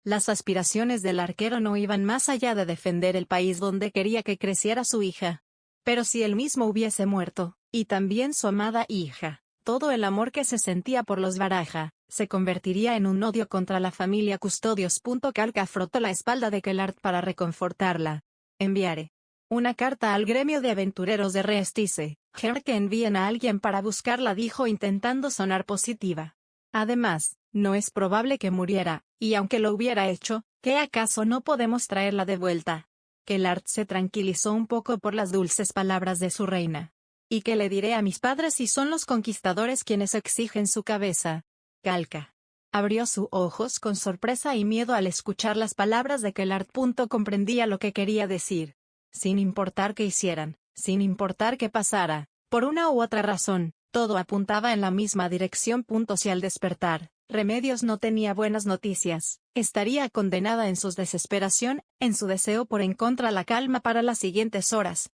Las aspiraciones del arquero no iban más allá de defender el país donde quería que creciera su hija. Pero si él mismo hubiese muerto, y también su amada hija, todo el amor que se sentía por los Baraja, se convertiría en un odio contra la familia Custodios. Calca frotó la espalda de Kellard para reconfortarla. Enviaré una carta al gremio de aventureros de Reestice. Que envíen a alguien para buscarla, dijo intentando sonar positiva. Además, no es probable que muriera, y aunque lo hubiera hecho, ¿qué acaso no podemos traerla de vuelta? Kellard se tranquilizó un poco por las dulces palabras de su reina. ¿Y qué le diré a mis padres si son los conquistadores quienes exigen su cabeza? Calca abrió sus ojos con sorpresa y miedo al escuchar las palabras de Kellard. Comprendía lo que quería decir. Sin importar qué hicieran, sin importar qué pasara, por una u otra razón, todo apuntaba en la misma dirección. Si al despertar, Remedios no tenía buenas noticias, estaría condenada en su desesperación, en su deseo por encontrar la calma para las siguientes horas.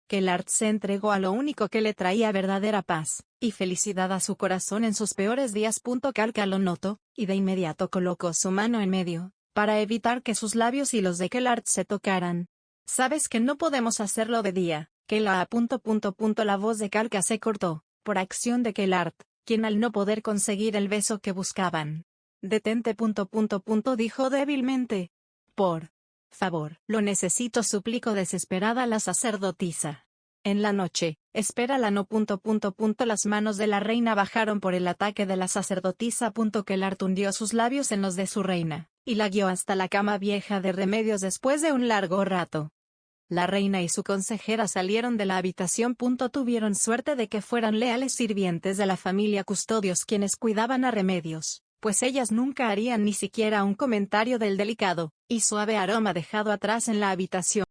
Kellard se entregó a lo único que le traía verdadera paz y felicidad a su corazón en sus peores días. Calca lo notó, y de inmediato colocó su mano en medio, para evitar que sus labios y los de Kellard se tocaran. Sabes que no podemos hacerlo de día, que la La voz de Calca se cortó, por acción de Kellard, quien al no poder conseguir el beso que buscaban. Detente. Dijo débilmente. Por favor, lo necesito, suplicó desesperada la sacerdotisa. En la noche, espérala. No. Las manos de la reina bajaron por el ataque de la sacerdotisa. Kellard hundió sus labios en los de su reina, y la guió hasta la cama vieja de Remedios después de un largo rato. La reina y su consejera salieron de la habitación. Tuvieron suerte de que fueran leales sirvientes de la familia Custodios quienes cuidaban a Remedios, pues ellas nunca harían ni siquiera un comentario del delicado y suave aroma dejado atrás en la habitación.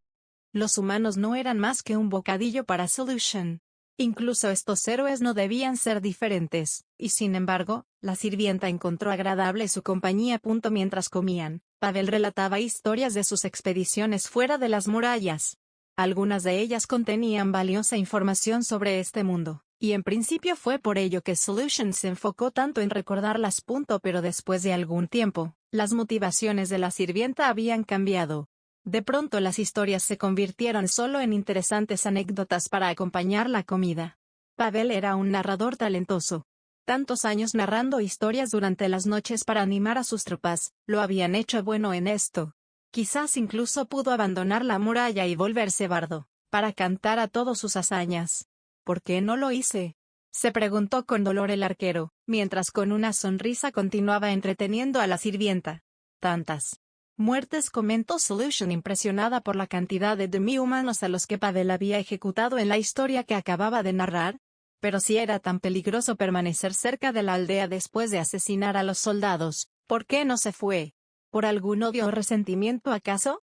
Los humanos no eran más que un bocadillo para Solution. Incluso estos héroes no debían ser diferentes, y sin embargo, la sirvienta encontró agradable su compañía. Mientras comían, Pavel relataba historias de sus expediciones fuera de las murallas. Algunas de ellas contenían valiosa información sobre este mundo, y en principio fue por ello que Solution se enfocó tanto en recordarlas. Pero después de algún tiempo, las motivaciones de la sirvienta habían cambiado. De pronto las historias se convirtieron solo en interesantes anécdotas para acompañar la comida. Pavel era un narrador talentoso. Tantos años narrando historias durante las noches para animar a sus tropas, lo habían hecho bueno en esto. Quizás incluso pudo abandonar la muralla y volverse bardo, para cantar a todos sus hazañas. ¿Por qué no lo hice?, se preguntó con dolor el arquero, mientras con una sonrisa continuaba entreteniendo a la sirvienta. Tantas muertes, comentó Solution impresionada por la cantidad de demi-humanos a los que Pavel había ejecutado en la historia que acababa de narrar. Pero si era tan peligroso permanecer cerca de la aldea después de asesinar a los soldados, ¿por qué no se fue? ¿Por algún odio o resentimiento acaso?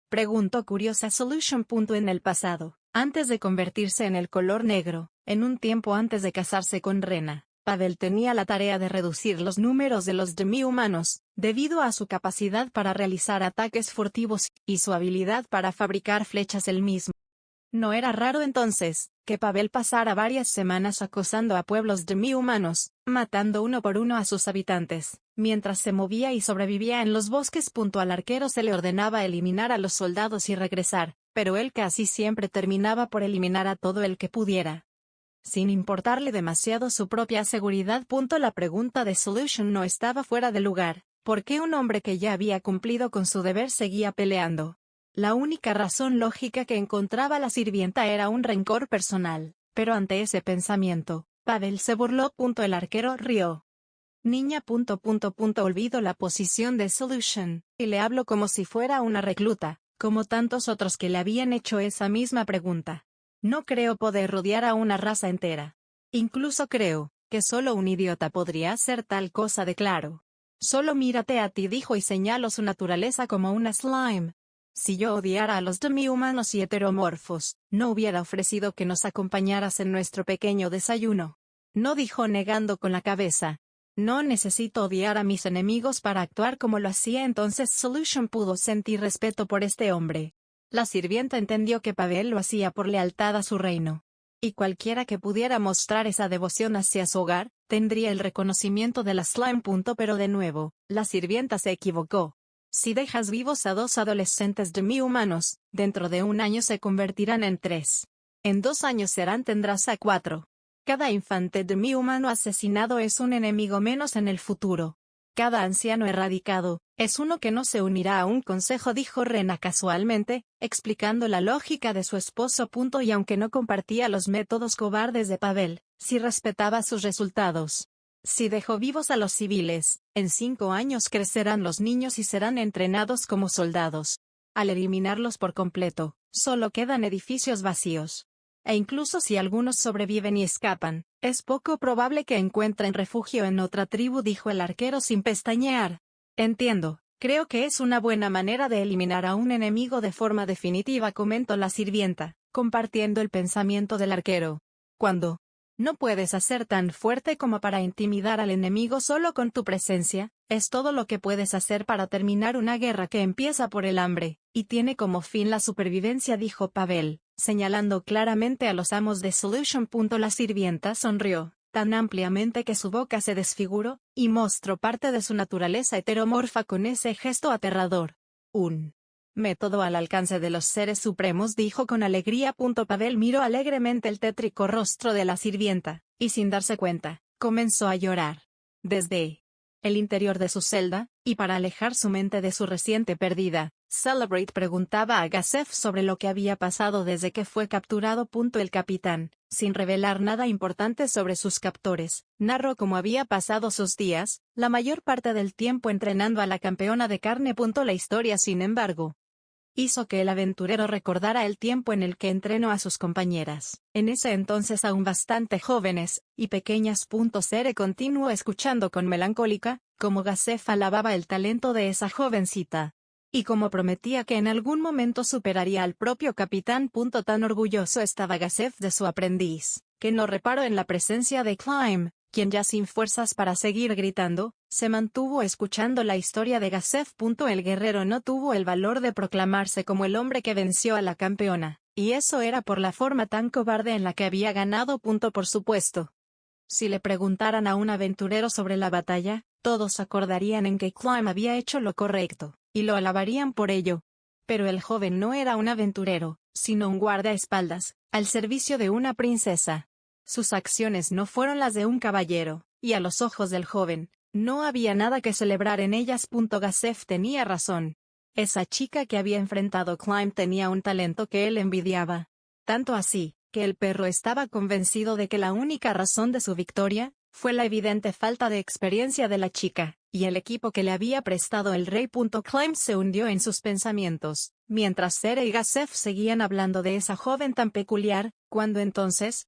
Preguntó curiosa Solution. En el pasado, antes de convertirse en el color negro, en un tiempo antes de casarse con Rena, Pavel tenía la tarea de reducir los números de los demi-humanos, debido a su capacidad para realizar ataques furtivos, y su habilidad para fabricar flechas él mismo. No era raro entonces, que Pavel pasara varias semanas acosando a pueblos demi-humanos, matando uno por uno a sus habitantes, mientras se movía y sobrevivía en los bosques. Al arquero se le ordenaba eliminar a los soldados y regresar, pero él casi siempre terminaba por eliminar a todo el que pudiera, sin importarle demasiado su propia seguridad. La pregunta de Solution no estaba fuera de lugar. ¿Por qué un hombre que ya había cumplido con su deber seguía peleando? La única razón lógica que encontraba la sirvienta era un rencor personal, pero ante ese pensamiento, Pavel se burló. El arquero rió. Niña. Olvido la posición de Solution, y le hablo como si fuera una recluta, como tantos otros que le habían hecho esa misma pregunta. No creo poder rodear a una raza entera. Incluso creo que solo un idiota podría hacer tal cosa. Declaró. Solo mírate a ti, dijo, y señaló su naturaleza como una slime. Si yo odiara a los demi-humanos y heteromorfos, no hubiera ofrecido que nos acompañaras en nuestro pequeño desayuno. No, dijo negando con la cabeza. No necesito odiar a mis enemigos para actuar como lo hacía. Entonces Solution pudo sentir respeto por este hombre. La sirvienta entendió que Pavel lo hacía por lealtad a su reino. Y cualquiera que pudiera mostrar esa devoción hacia su hogar, tendría el reconocimiento de la slime. Pero de nuevo, la sirvienta se equivocó. Si dejas vivos a 2 adolescentes demi-humanos, dentro de 1 año se convertirán en 3. En 2 años tendrás a 4. Cada infante demi-humano asesinado es un enemigo menos en el futuro. Cada anciano erradicado es uno que no se unirá a un consejo, dijo Rena casualmente, explicando la lógica de su esposo. Y aunque no compartía los métodos cobardes de Pavel, sí respetaba sus resultados. Si dejó vivos a los civiles, en 5 años crecerán los niños y serán entrenados como soldados. Al eliminarlos por completo, solo quedan edificios vacíos. E incluso si algunos sobreviven y escapan, es poco probable que encuentren refugio en otra tribu, dijo el arquero sin pestañear. Entiendo, creo que es una buena manera de eliminar a un enemigo de forma definitiva, comentó la sirvienta, compartiendo el pensamiento del arquero. Cuando no puedes hacer tan fuerte como para intimidar al enemigo solo con tu presencia, es todo lo que puedes hacer para terminar una guerra que empieza por el hambre, y tiene como fin la supervivencia, dijo Pavel, señalando claramente a los amos de Solution. La sirvienta sonrió, tan ampliamente que su boca se desfiguró, y mostró parte de su naturaleza heteromorfa con ese gesto aterrador. Un método al alcance de los seres supremos, dijo con alegría. Pavel miró alegremente el tétrico rostro de la sirvienta, y sin darse cuenta, comenzó a llorar. Desde el interior de su celda, y para alejar su mente de su reciente pérdida, Celebrate preguntaba a Gassef sobre lo que había pasado desde que fue capturado. El capitán, sin revelar nada importante sobre sus captores, narró cómo había pasado sus días, la mayor parte del tiempo entrenando a la campeona de carne. La historia, sin embargo, hizo que el aventurero recordara el tiempo en el que entrenó a sus compañeras, en ese entonces aún bastante jóvenes y pequeñas. Sere continuó escuchando con melancólica, como Gassef alababa el talento de esa jovencita, y como prometía que en algún momento superaría al propio capitán. Tan orgulloso estaba Gassef de su aprendiz, que no reparó en la presencia de Climb, quien ya sin fuerzas para seguir gritando, se mantuvo escuchando la historia de Gassef. El guerrero no tuvo el valor de proclamarse como el hombre que venció a la campeona, y eso era por la forma tan cobarde en la que había ganado. Por supuesto, si le preguntaran a un aventurero sobre la batalla, todos acordarían en que Climb había hecho lo correcto, y lo alabarían por ello. Pero el joven no era un aventurero, sino un guardaespaldas, al servicio de una princesa. Sus acciones no fueron las de un caballero, y a los ojos del joven, no había nada que celebrar en ellas. Gassef tenía razón. Esa chica que había enfrentado Climb tenía un talento que él envidiaba. Tanto así, que el perro estaba convencido de que la única razón de su victoria fue la evidente falta de experiencia de la chica, y el equipo que le había prestado el rey. Climb se hundió en sus pensamientos, mientras Sere y Gassef seguían hablando de esa joven tan peculiar, cuando entonces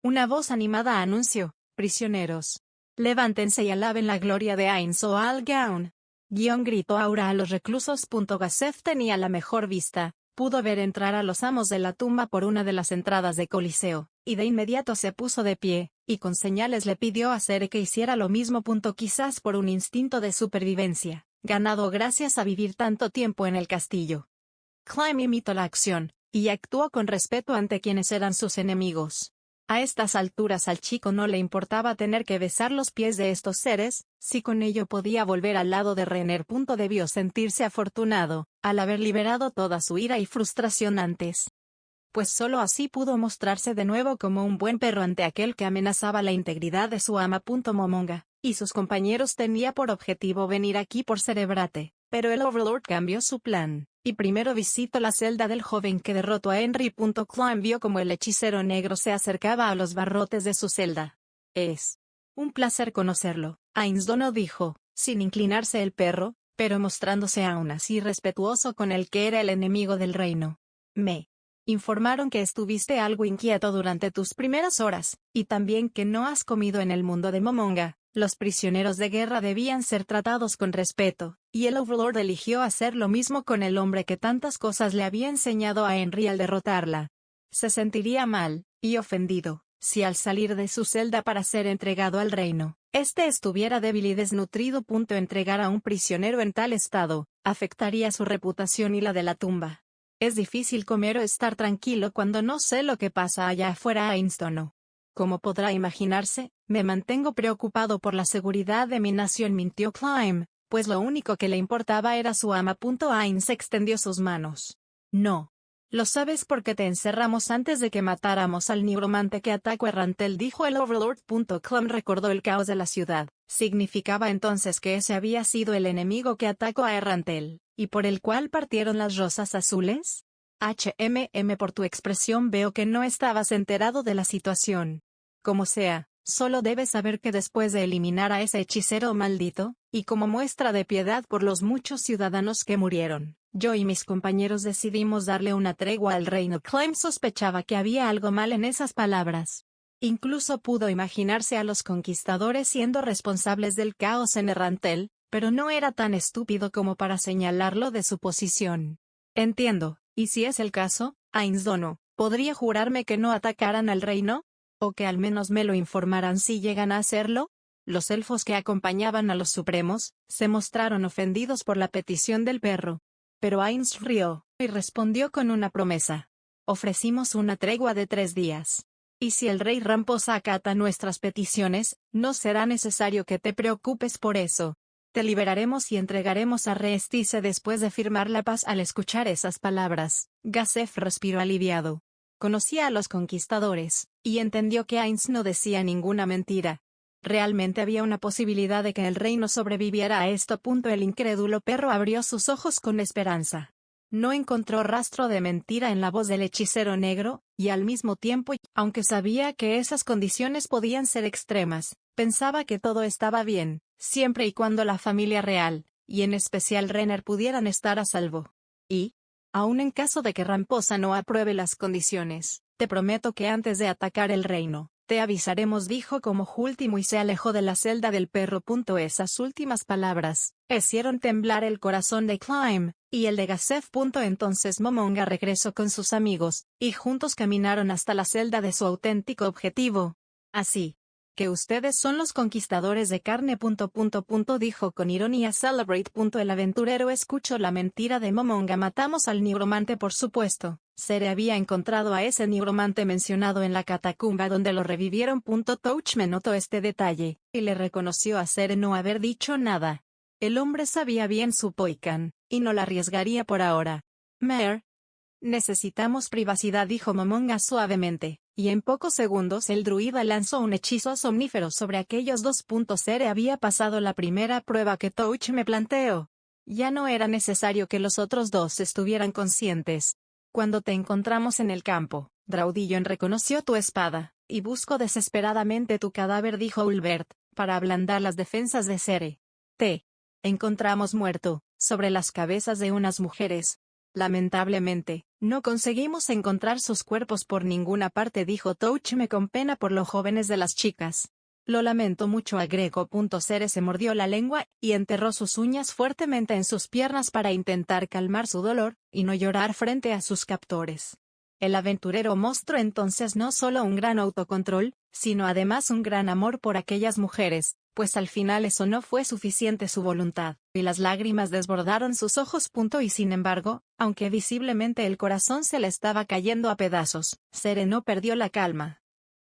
una voz animada anunció: prisioneros, levántense y alaben la gloria de Ain Soal Gaun. Gritó Aura a los reclusos. Gassef tenía la mejor vista, pudo ver entrar a los amos de la tumba por una de las entradas de Coliseo, y de inmediato se puso de pie, y con señales le pidió a Cere que hiciera lo mismo. Quizás por un instinto de supervivencia, ganado gracias a vivir tanto tiempo en el castillo. Clym imitó la acción, y actuó con respeto ante quienes eran sus enemigos. A estas alturas al chico no le importaba tener que besar los pies de estos seres, si con ello podía volver al lado de Renner. Debió sentirse afortunado, al haber liberado toda su ira y frustración antes. Pues solo así pudo mostrarse de nuevo como un buen perro ante aquel que amenazaba la integridad de su ama. Momonga y sus compañeros tenía por objetivo venir aquí por Cerebrate, pero el Overlord cambió su plan, y primero visitó la celda del joven que derrotó a Henry. Clym vio como el hechicero negro se acercaba a los barrotes de su celda. Es un placer conocerlo, Ainsdono dijo, sin inclinarse el perro, pero mostrándose aún así respetuoso con el que era el enemigo del reino. Me informaron que estuviste algo inquieto durante tus primeras horas, y también que no has comido en el mundo de Momonga. Los prisioneros de guerra debían ser tratados con respeto, y el Overlord eligió hacer lo mismo con el hombre que tantas cosas le había enseñado a Henry al derrotarla. Se sentiría mal, y ofendido, si al salir de su celda para ser entregado al reino, este estuviera débil y desnutrido. Entregar a un prisionero en tal estado, afectaría su reputación y la de la tumba. Es difícil comer o estar tranquilo cuando no sé lo que pasa allá afuera. Ainsdono. Como podrá imaginarse, me mantengo preocupado por la seguridad de mi nación, mintió Clym, pues lo único que le importaba era su ama. Ains extendió sus manos. No. Lo sabes porque te encerramos antes de que matáramos al nigromante que atacó a Errantel, dijo el Overlord. Clym recordó el caos de la ciudad. Significaba entonces que ese había sido el enemigo que atacó a Errantel, y por el cual partieron las rosas azules. Por tu expresión veo que no estabas enterado de la situación. Como sea, solo debes saber que después de eliminar a ese hechicero maldito, y como muestra de piedad por los muchos ciudadanos que murieron, yo y mis compañeros decidimos darle una tregua al reino. Clym sospechaba que había algo mal en esas palabras. Incluso pudo imaginarse a los conquistadores siendo responsables del caos en Errantel, pero no era tan estúpido como para señalarlo de su posición. Entiendo, y si es el caso, Ainsdono, ¿podría jurarme que no atacarán al reino? ¿O que al menos me lo informarán si llegan a hacerlo? Los elfos que acompañaban a los supremos, se mostraron ofendidos por la petición del perro. Pero Ains rió, y respondió con una promesa. Ofrecimos una tregua de 3 días. Y si el rey Ramposa acata nuestras peticiones, no será necesario que te preocupes por eso. Te liberaremos y entregaremos a Reestice después de firmar la paz. Al escuchar esas palabras, Gasef respiró aliviado. Conocía a los conquistadores, y entendió que Ains no decía ninguna mentira. Realmente había una posibilidad de que el reino sobreviviera a esto. El incrédulo perro abrió sus ojos con esperanza. No encontró rastro de mentira en la voz del hechicero negro, y al mismo tiempo, aunque sabía que esas condiciones podían ser extremas, pensaba que todo estaba bien, siempre y cuando la familia real, y en especial Renner, pudieran estar a salvo. Y, aun en caso de que Ramposa no apruebe las condiciones, te prometo que antes de atacar el reino, te avisaremos, dijo como último y se alejó de la celda del perro. Esas últimas palabras hicieron temblar el corazón de Clym, y el de Gasef. Entonces Momonga regresó con sus amigos, y juntos caminaron hasta la celda de su auténtico objetivo. Así que ustedes son los conquistadores de carne. Dijo con ironía Celebrate. El aventurero escuchó la mentira de Momonga. Matamos al nigromante, por supuesto. Cere había encontrado a ese nigromante mencionado en la catacumba donde lo revivieron. Touchme notó este detalle, y le reconoció a Cere no haber dicho nada. El hombre sabía bien su Poican, y no la arriesgaría por ahora. Mare. Necesitamos privacidad, dijo Momonga suavemente, y en pocos segundos el druida lanzó un hechizo somnífero sobre aquellos 2. Cere había pasado la primera prueba que Touch me planteó. Ya no era necesario que los otros 2 estuvieran conscientes. Cuando te encontramos en el campo, Draudillon reconoció tu espada, y busco desesperadamente tu cadáver, dijo Ulbert, para ablandar las defensas de Cere. Te encontramos muerto, sobre las cabezas de unas mujeres. Lamentablemente, no conseguimos encontrar sus cuerpos por ninguna parte, dijo Touchme con pena por lo jóvenes de las chicas. Lo lamento mucho, agregó. Cere se mordió la lengua, y enterró sus uñas fuertemente en sus piernas para intentar calmar su dolor, y no llorar frente a sus captores. El aventurero mostró entonces no solo un gran autocontrol, sino además un gran amor por aquellas mujeres, pues al final eso no fue suficiente su voluntad, y las lágrimas desbordaron sus ojos. Y sin embargo, aunque visiblemente el corazón se le estaba cayendo a pedazos, Cere no perdió la calma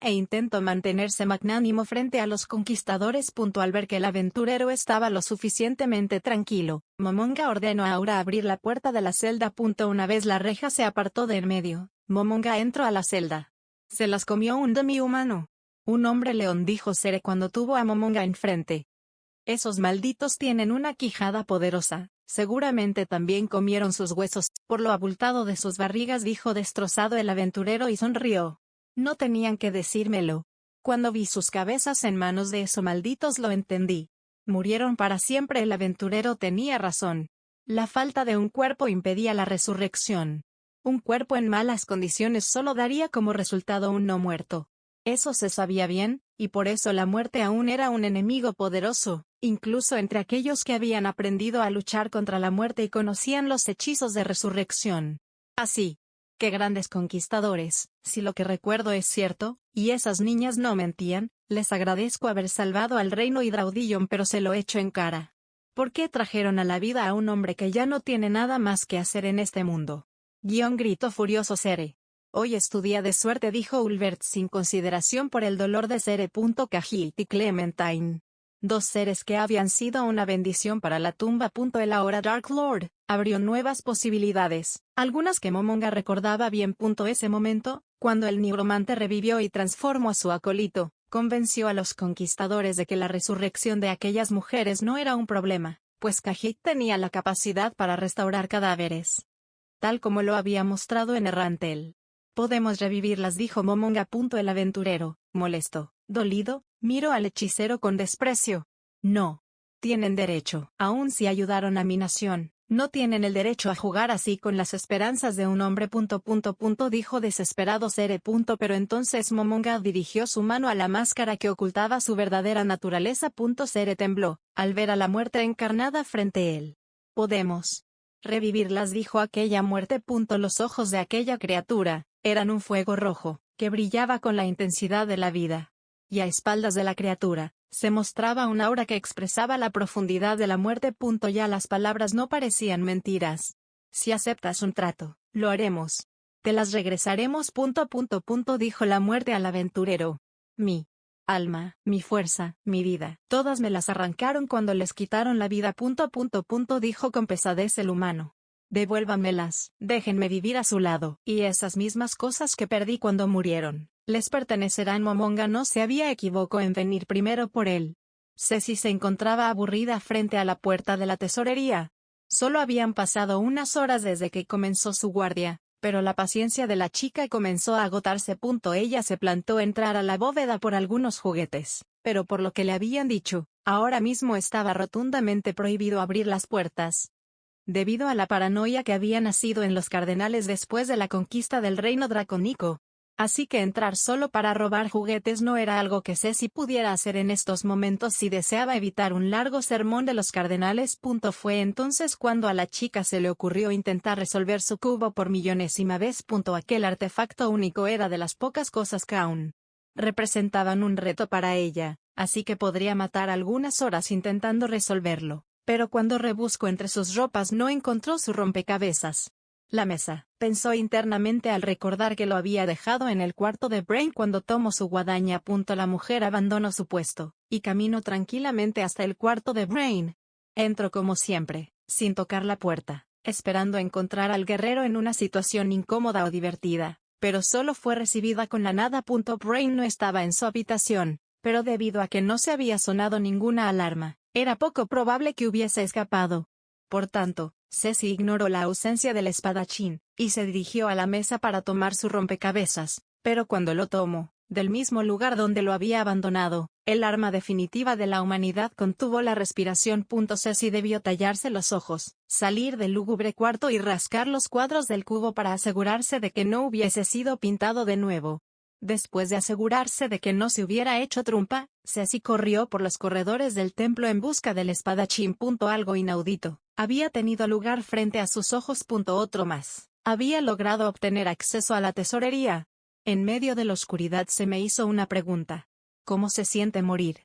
e intentó mantenerse magnánimo frente a los conquistadores. Al ver que el aventurero estaba lo suficientemente tranquilo, Momonga ordenó a Aura abrir la puerta de la celda. Una vez la reja se apartó de en medio, Momonga entró a la celda. Se las comió un demi-humano. Un hombre león, dijo Cere cuando tuvo a Momonga enfrente. Esos malditos tienen una quijada poderosa, seguramente también comieron sus huesos, por lo abultado de sus barrigas, dijo destrozado el aventurero y sonrió. No tenían que decírmelo. Cuando vi sus cabezas en manos de esos malditos lo entendí. Murieron para siempre. El aventurero tenía razón. La falta de un cuerpo impedía la resurrección. Un cuerpo en malas condiciones solo daría como resultado un no muerto. Eso se sabía bien, y por eso la muerte aún era un enemigo poderoso, incluso entre aquellos que habían aprendido a luchar contra la muerte y conocían los hechizos de resurrección. Así, ¡qué grandes conquistadores! Si lo que recuerdo es cierto, y esas niñas no mentían, les agradezco haber salvado al reino Hydraudion, pero se lo echo en cara. ¿Por qué trajeron a la vida a un hombre que ya no tiene nada más que hacer en este mundo? Gritó furioso Cere. Hoy es tu día de suerte, dijo Ulbert sin consideración por el dolor de Cere. Khajiit y Clementine. Dos seres que habían sido una bendición para la tumba. El ahora Dark Lord abrió nuevas posibilidades, algunas que Momonga recordaba bien. Ese momento, cuando el nigromante revivió y transformó a su acólito, convenció a los conquistadores de que la resurrección de aquellas mujeres no era un problema, pues Khajiit tenía la capacidad para restaurar cadáveres, tal como lo había mostrado en Errantel. Podemos revivirlas, dijo Momonga. El aventurero, molesto, dolido, miró al hechicero con desprecio. No. Tienen derecho. Aun si ayudaron a mi nación, no tienen el derecho a jugar así con las esperanzas de un hombre. Dijo desesperado Cere. Pero entonces Momonga dirigió su mano a la máscara que ocultaba su verdadera naturaleza. Cere tembló, al ver a la muerte encarnada frente a él. Podemos revivirlas, dijo aquella muerte. Los ojos de aquella criatura eran un fuego rojo, que brillaba con la intensidad de la vida. Y a espaldas de la criatura, se mostraba un aura que expresaba la profundidad de la muerte. Ya las palabras no parecían mentiras. Si aceptas un trato, lo haremos. Te las regresaremos. Dijo la muerte al aventurero. Mi alma, mi fuerza, mi vida, todas me las arrancaron cuando les quitaron la vida. Dijo con pesadez el humano. Devuélvamelas, déjenme vivir a su lado, y esas mismas cosas que perdí cuando murieron, les pertenecerán. Momonga no se había equivocado en venir primero por él. Ceci se encontraba aburrida frente a la puerta de la tesorería. Solo habían pasado unas horas desde que comenzó su guardia, pero la paciencia de la chica comenzó a agotarse. Ella se plantó entrar a la bóveda por algunos juguetes, pero por lo que le habían dicho, ahora mismo estaba rotundamente prohibido abrir las puertas, debido a la paranoia que había nacido en los cardenales después de la conquista del reino dracónico. Así que entrar solo para robar juguetes no era algo que Ceci pudiera hacer en estos momentos si deseaba evitar un largo sermón de los cardenales. Fue entonces cuando a la chica se le ocurrió intentar resolver su cubo por millonésima vez. Aquel artefacto único era de las pocas cosas que aún representaban un reto para ella, así que podría matar algunas horas intentando resolverlo. Pero cuando rebuscó entre sus ropas no encontró su rompecabezas. La mesa, pensó internamente al recordar que lo había dejado en el cuarto de Brain cuando tomó su guadaña. La mujer abandonó su puesto, y caminó tranquilamente hasta el cuarto de Brain. Entró como siempre, sin tocar la puerta, esperando encontrar al guerrero en una situación incómoda o divertida, pero solo fue recibida con la nada. Brain no estaba en su habitación, pero debido a que no se había sonado ninguna alarma, era poco probable que hubiese escapado. Por tanto, Ceci ignoró la ausencia del espadachín, y se dirigió a la mesa para tomar su rompecabezas, pero cuando lo tomó, del mismo lugar donde lo había abandonado, el arma definitiva de la humanidad contuvo la respiración. Ceci debió tallarse los ojos, salir del lúgubre cuarto y rascar los cuadros del cubo para asegurarse de que no hubiese sido pintado de nuevo. Después de asegurarse de que no se hubiera hecho trompa, Cecy corrió por los corredores del templo en busca del espadachín. Algo inaudito había tenido lugar frente a sus ojos. Otro más. Había logrado obtener acceso a la tesorería. En medio de la oscuridad se me hizo una pregunta. ¿Cómo se siente morir?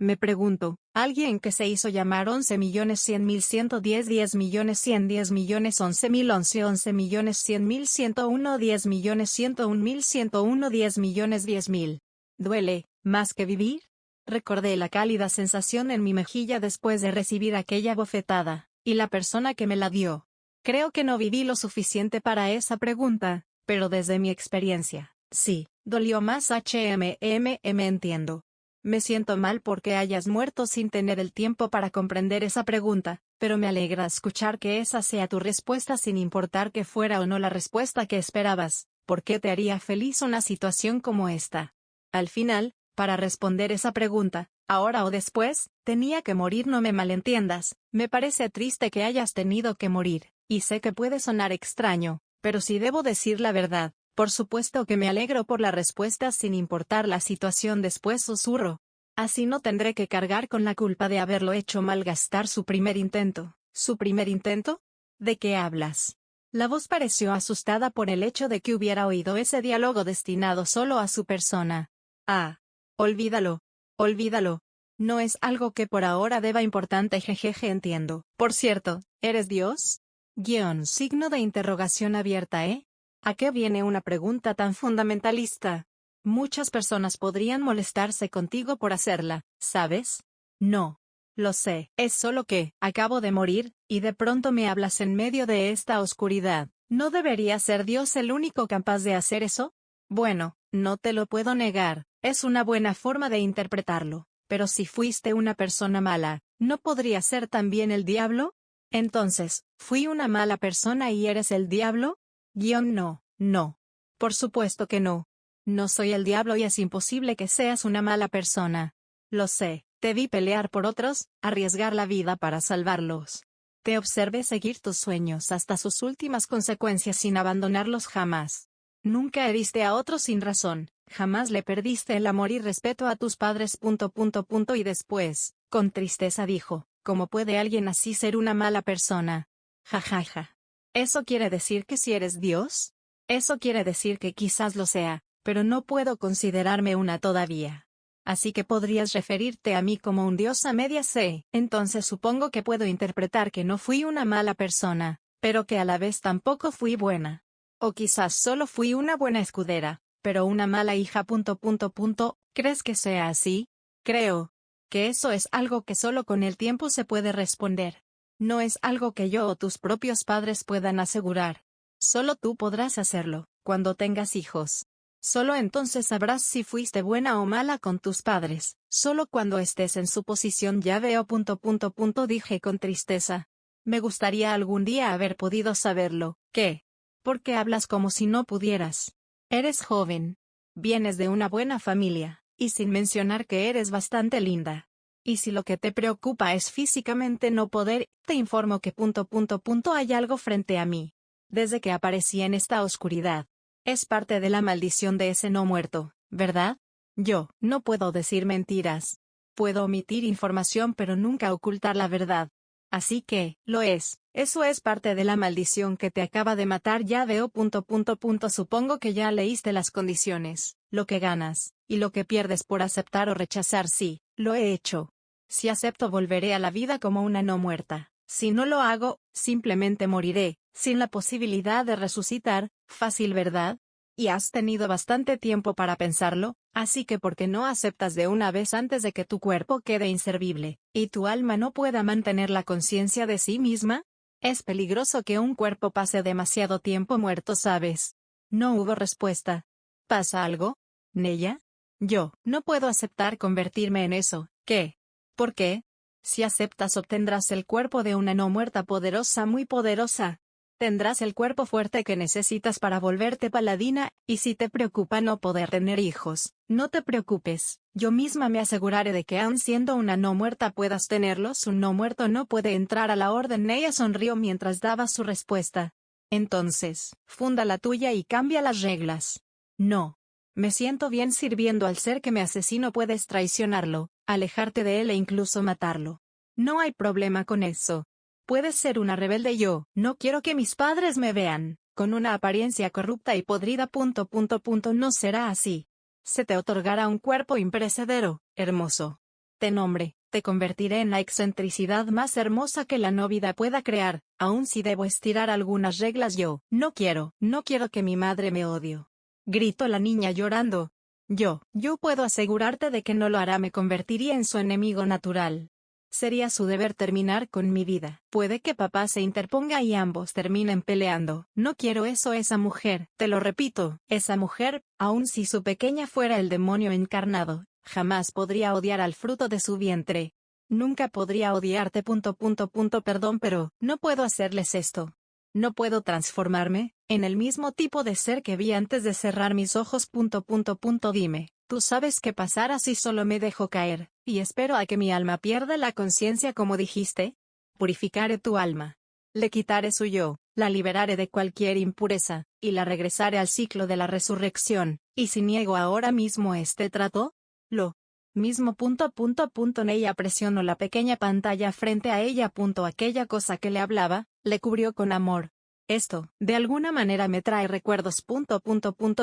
Me pregunto, alguien que se hizo llamar 11.100.110 10.100.10.11.011 11.100.101 10.101.101 10.010.000. ¿Duele, más que vivir? Recordé la cálida sensación en mi mejilla después de recibir aquella bofetada, y la persona que me la dio. Creo que no viví lo suficiente para esa pregunta, pero desde mi experiencia, sí, dolió más. Me entiendo. Me siento mal porque hayas muerto sin tener el tiempo para comprender esa pregunta, pero me alegra escuchar que esa sea tu respuesta sin importar que fuera o no la respuesta que esperabas. ¿Por qué te haría feliz una situación como esta? Al final, para responder esa pregunta, ahora o después, tenía que morir. No me malentiendas, me parece triste que hayas tenido que morir, y sé que puede sonar extraño, pero si debo decir la verdad, por supuesto que me alegro por la respuesta sin importar la situación. Después susurro. Así no tendré que cargar con la culpa de haberlo hecho malgastar su primer intento. ¿Su primer intento? ¿De qué hablas? La voz pareció asustada por el hecho de que hubiera oído ese diálogo destinado solo a su persona. Ah. Olvídalo. Olvídalo. No es algo que por ahora deba importante. Jejeje, entiendo. Por cierto, ¿eres Dios? Signo de interrogación abierta. ¿A qué viene una pregunta tan fundamentalista? Muchas personas podrían molestarse contigo por hacerla, ¿sabes? No. Lo sé, es solo que acabo de morir, y de pronto me hablas en medio de esta oscuridad. ¿No debería ser Dios el único capaz de hacer eso? Bueno, no te lo puedo negar, es una buena forma de interpretarlo, pero si fuiste una persona mala, ¿no podría ser también el diablo? Entonces, ¿fui una mala persona y eres el diablo? No, no. Por supuesto que no. No soy el diablo y es imposible que seas una mala persona. Lo sé, te vi pelear por otros, arriesgar la vida para salvarlos. Te observé seguir tus sueños hasta sus últimas consecuencias sin abandonarlos jamás. Nunca heriste a otros sin razón, jamás le perdiste el amor y respeto a tus padres. Y después, con tristeza dijo, ¿cómo puede alguien así ser una mala persona? Jajaja. ¿Eso quiere decir que si eres Dios? Eso quiere decir que quizás lo sea, pero no puedo considerarme una todavía. Así que podrías referirte a mí como un Dios a medias. Entonces supongo que puedo interpretar que no fui una mala persona, pero que a la vez tampoco fui buena. O quizás solo fui una buena escudera, pero una mala hija. ¿Crees que sea así? Creo que eso es algo que solo con el tiempo se puede responder. No es algo que yo o tus propios padres puedan asegurar. Solo tú podrás hacerlo, cuando tengas hijos. Solo entonces sabrás si fuiste buena o mala con tus padres. Solo cuando estés en su posición. Ya veo. Dije con tristeza. Me gustaría algún día haber podido saberlo. ¿Qué? ¿Por qué hablas como si no pudieras? Eres joven. Vienes de una buena familia, y sin mencionar que eres bastante linda. Y si lo que te preocupa es físicamente no poder, te informo que hay algo frente a mí. Desde que aparecí en esta oscuridad. Es parte de la maldición de ese no muerto, ¿verdad? Yo no puedo decir mentiras. Puedo omitir información pero nunca ocultar la verdad. Así que, lo es. Eso es parte de la maldición que te acaba de matar. Ya veo. Supongo que ya leíste las condiciones, lo que ganas, y lo que pierdes por aceptar o rechazar. Sí, lo he hecho. Si acepto volveré a la vida como una no muerta. Si no lo hago, simplemente moriré, sin la posibilidad de resucitar. Fácil, ¿verdad? Y has tenido bastante tiempo para pensarlo, así que ¿por qué no aceptas de una vez antes de que tu cuerpo quede inservible, y tu alma no pueda mantener la conciencia de sí misma? Es peligroso que un cuerpo pase demasiado tiempo muerto, ¿sabes? No hubo respuesta. ¿Pasa algo? ¿Nella? Yo no puedo aceptar convertirme en eso. ¿Qué? ¿Por qué? Si aceptas obtendrás el cuerpo de una no muerta poderosa, muy poderosa. Tendrás el cuerpo fuerte que necesitas para volverte paladina, y si te preocupa no poder tener hijos, no te preocupes, yo misma me aseguraré de que aun siendo una no muerta puedas tenerlos. Un no muerto no puede entrar a la orden. Ella sonrió mientras daba su respuesta. Entonces, funda la tuya y cambia las reglas. No, Me siento bien sirviendo al ser que me asesinó. Puedes traicionarlo, alejarte de él e incluso matarlo. No hay problema con eso. Puedes ser una rebelde. Yo no quiero que mis padres me vean con una apariencia corrupta y podrida. No será así. Se te otorgará un cuerpo imperecedero, hermoso. Te convertiré en la excentricidad más hermosa que la no vida pueda crear, aun si debo estirar algunas reglas. Yo no quiero que mi madre me odie. Gritó la niña llorando. Yo puedo asegurarte de que no lo hará. Me convertiría en su enemigo natural. Sería su deber terminar con mi vida. Puede que papá se interponga y ambos terminen peleando. No quiero eso. Esa mujer, te lo repito, esa mujer, aun si su pequeña fuera el demonio encarnado, jamás podría odiar al fruto de su vientre. Nunca podría odiarte. Perdón, pero no puedo hacerles esto. No puedo transformarme en el mismo tipo de ser que vi antes de cerrar mis ojos. Dime, ¿tú sabes qué pasará si solo me dejo caer, y espero a que mi alma pierda la conciencia como dijiste? Purificaré tu alma. Le quitaré su yo, la liberaré de cualquier impureza, y la regresaré al ciclo de la resurrección. ¿Y si niego ahora mismo este trato? Lo mismo. Ella presionó la pequeña pantalla frente a ella. Aquella cosa que le hablaba, le cubrió con amor. Esto, de alguna manera me trae recuerdos.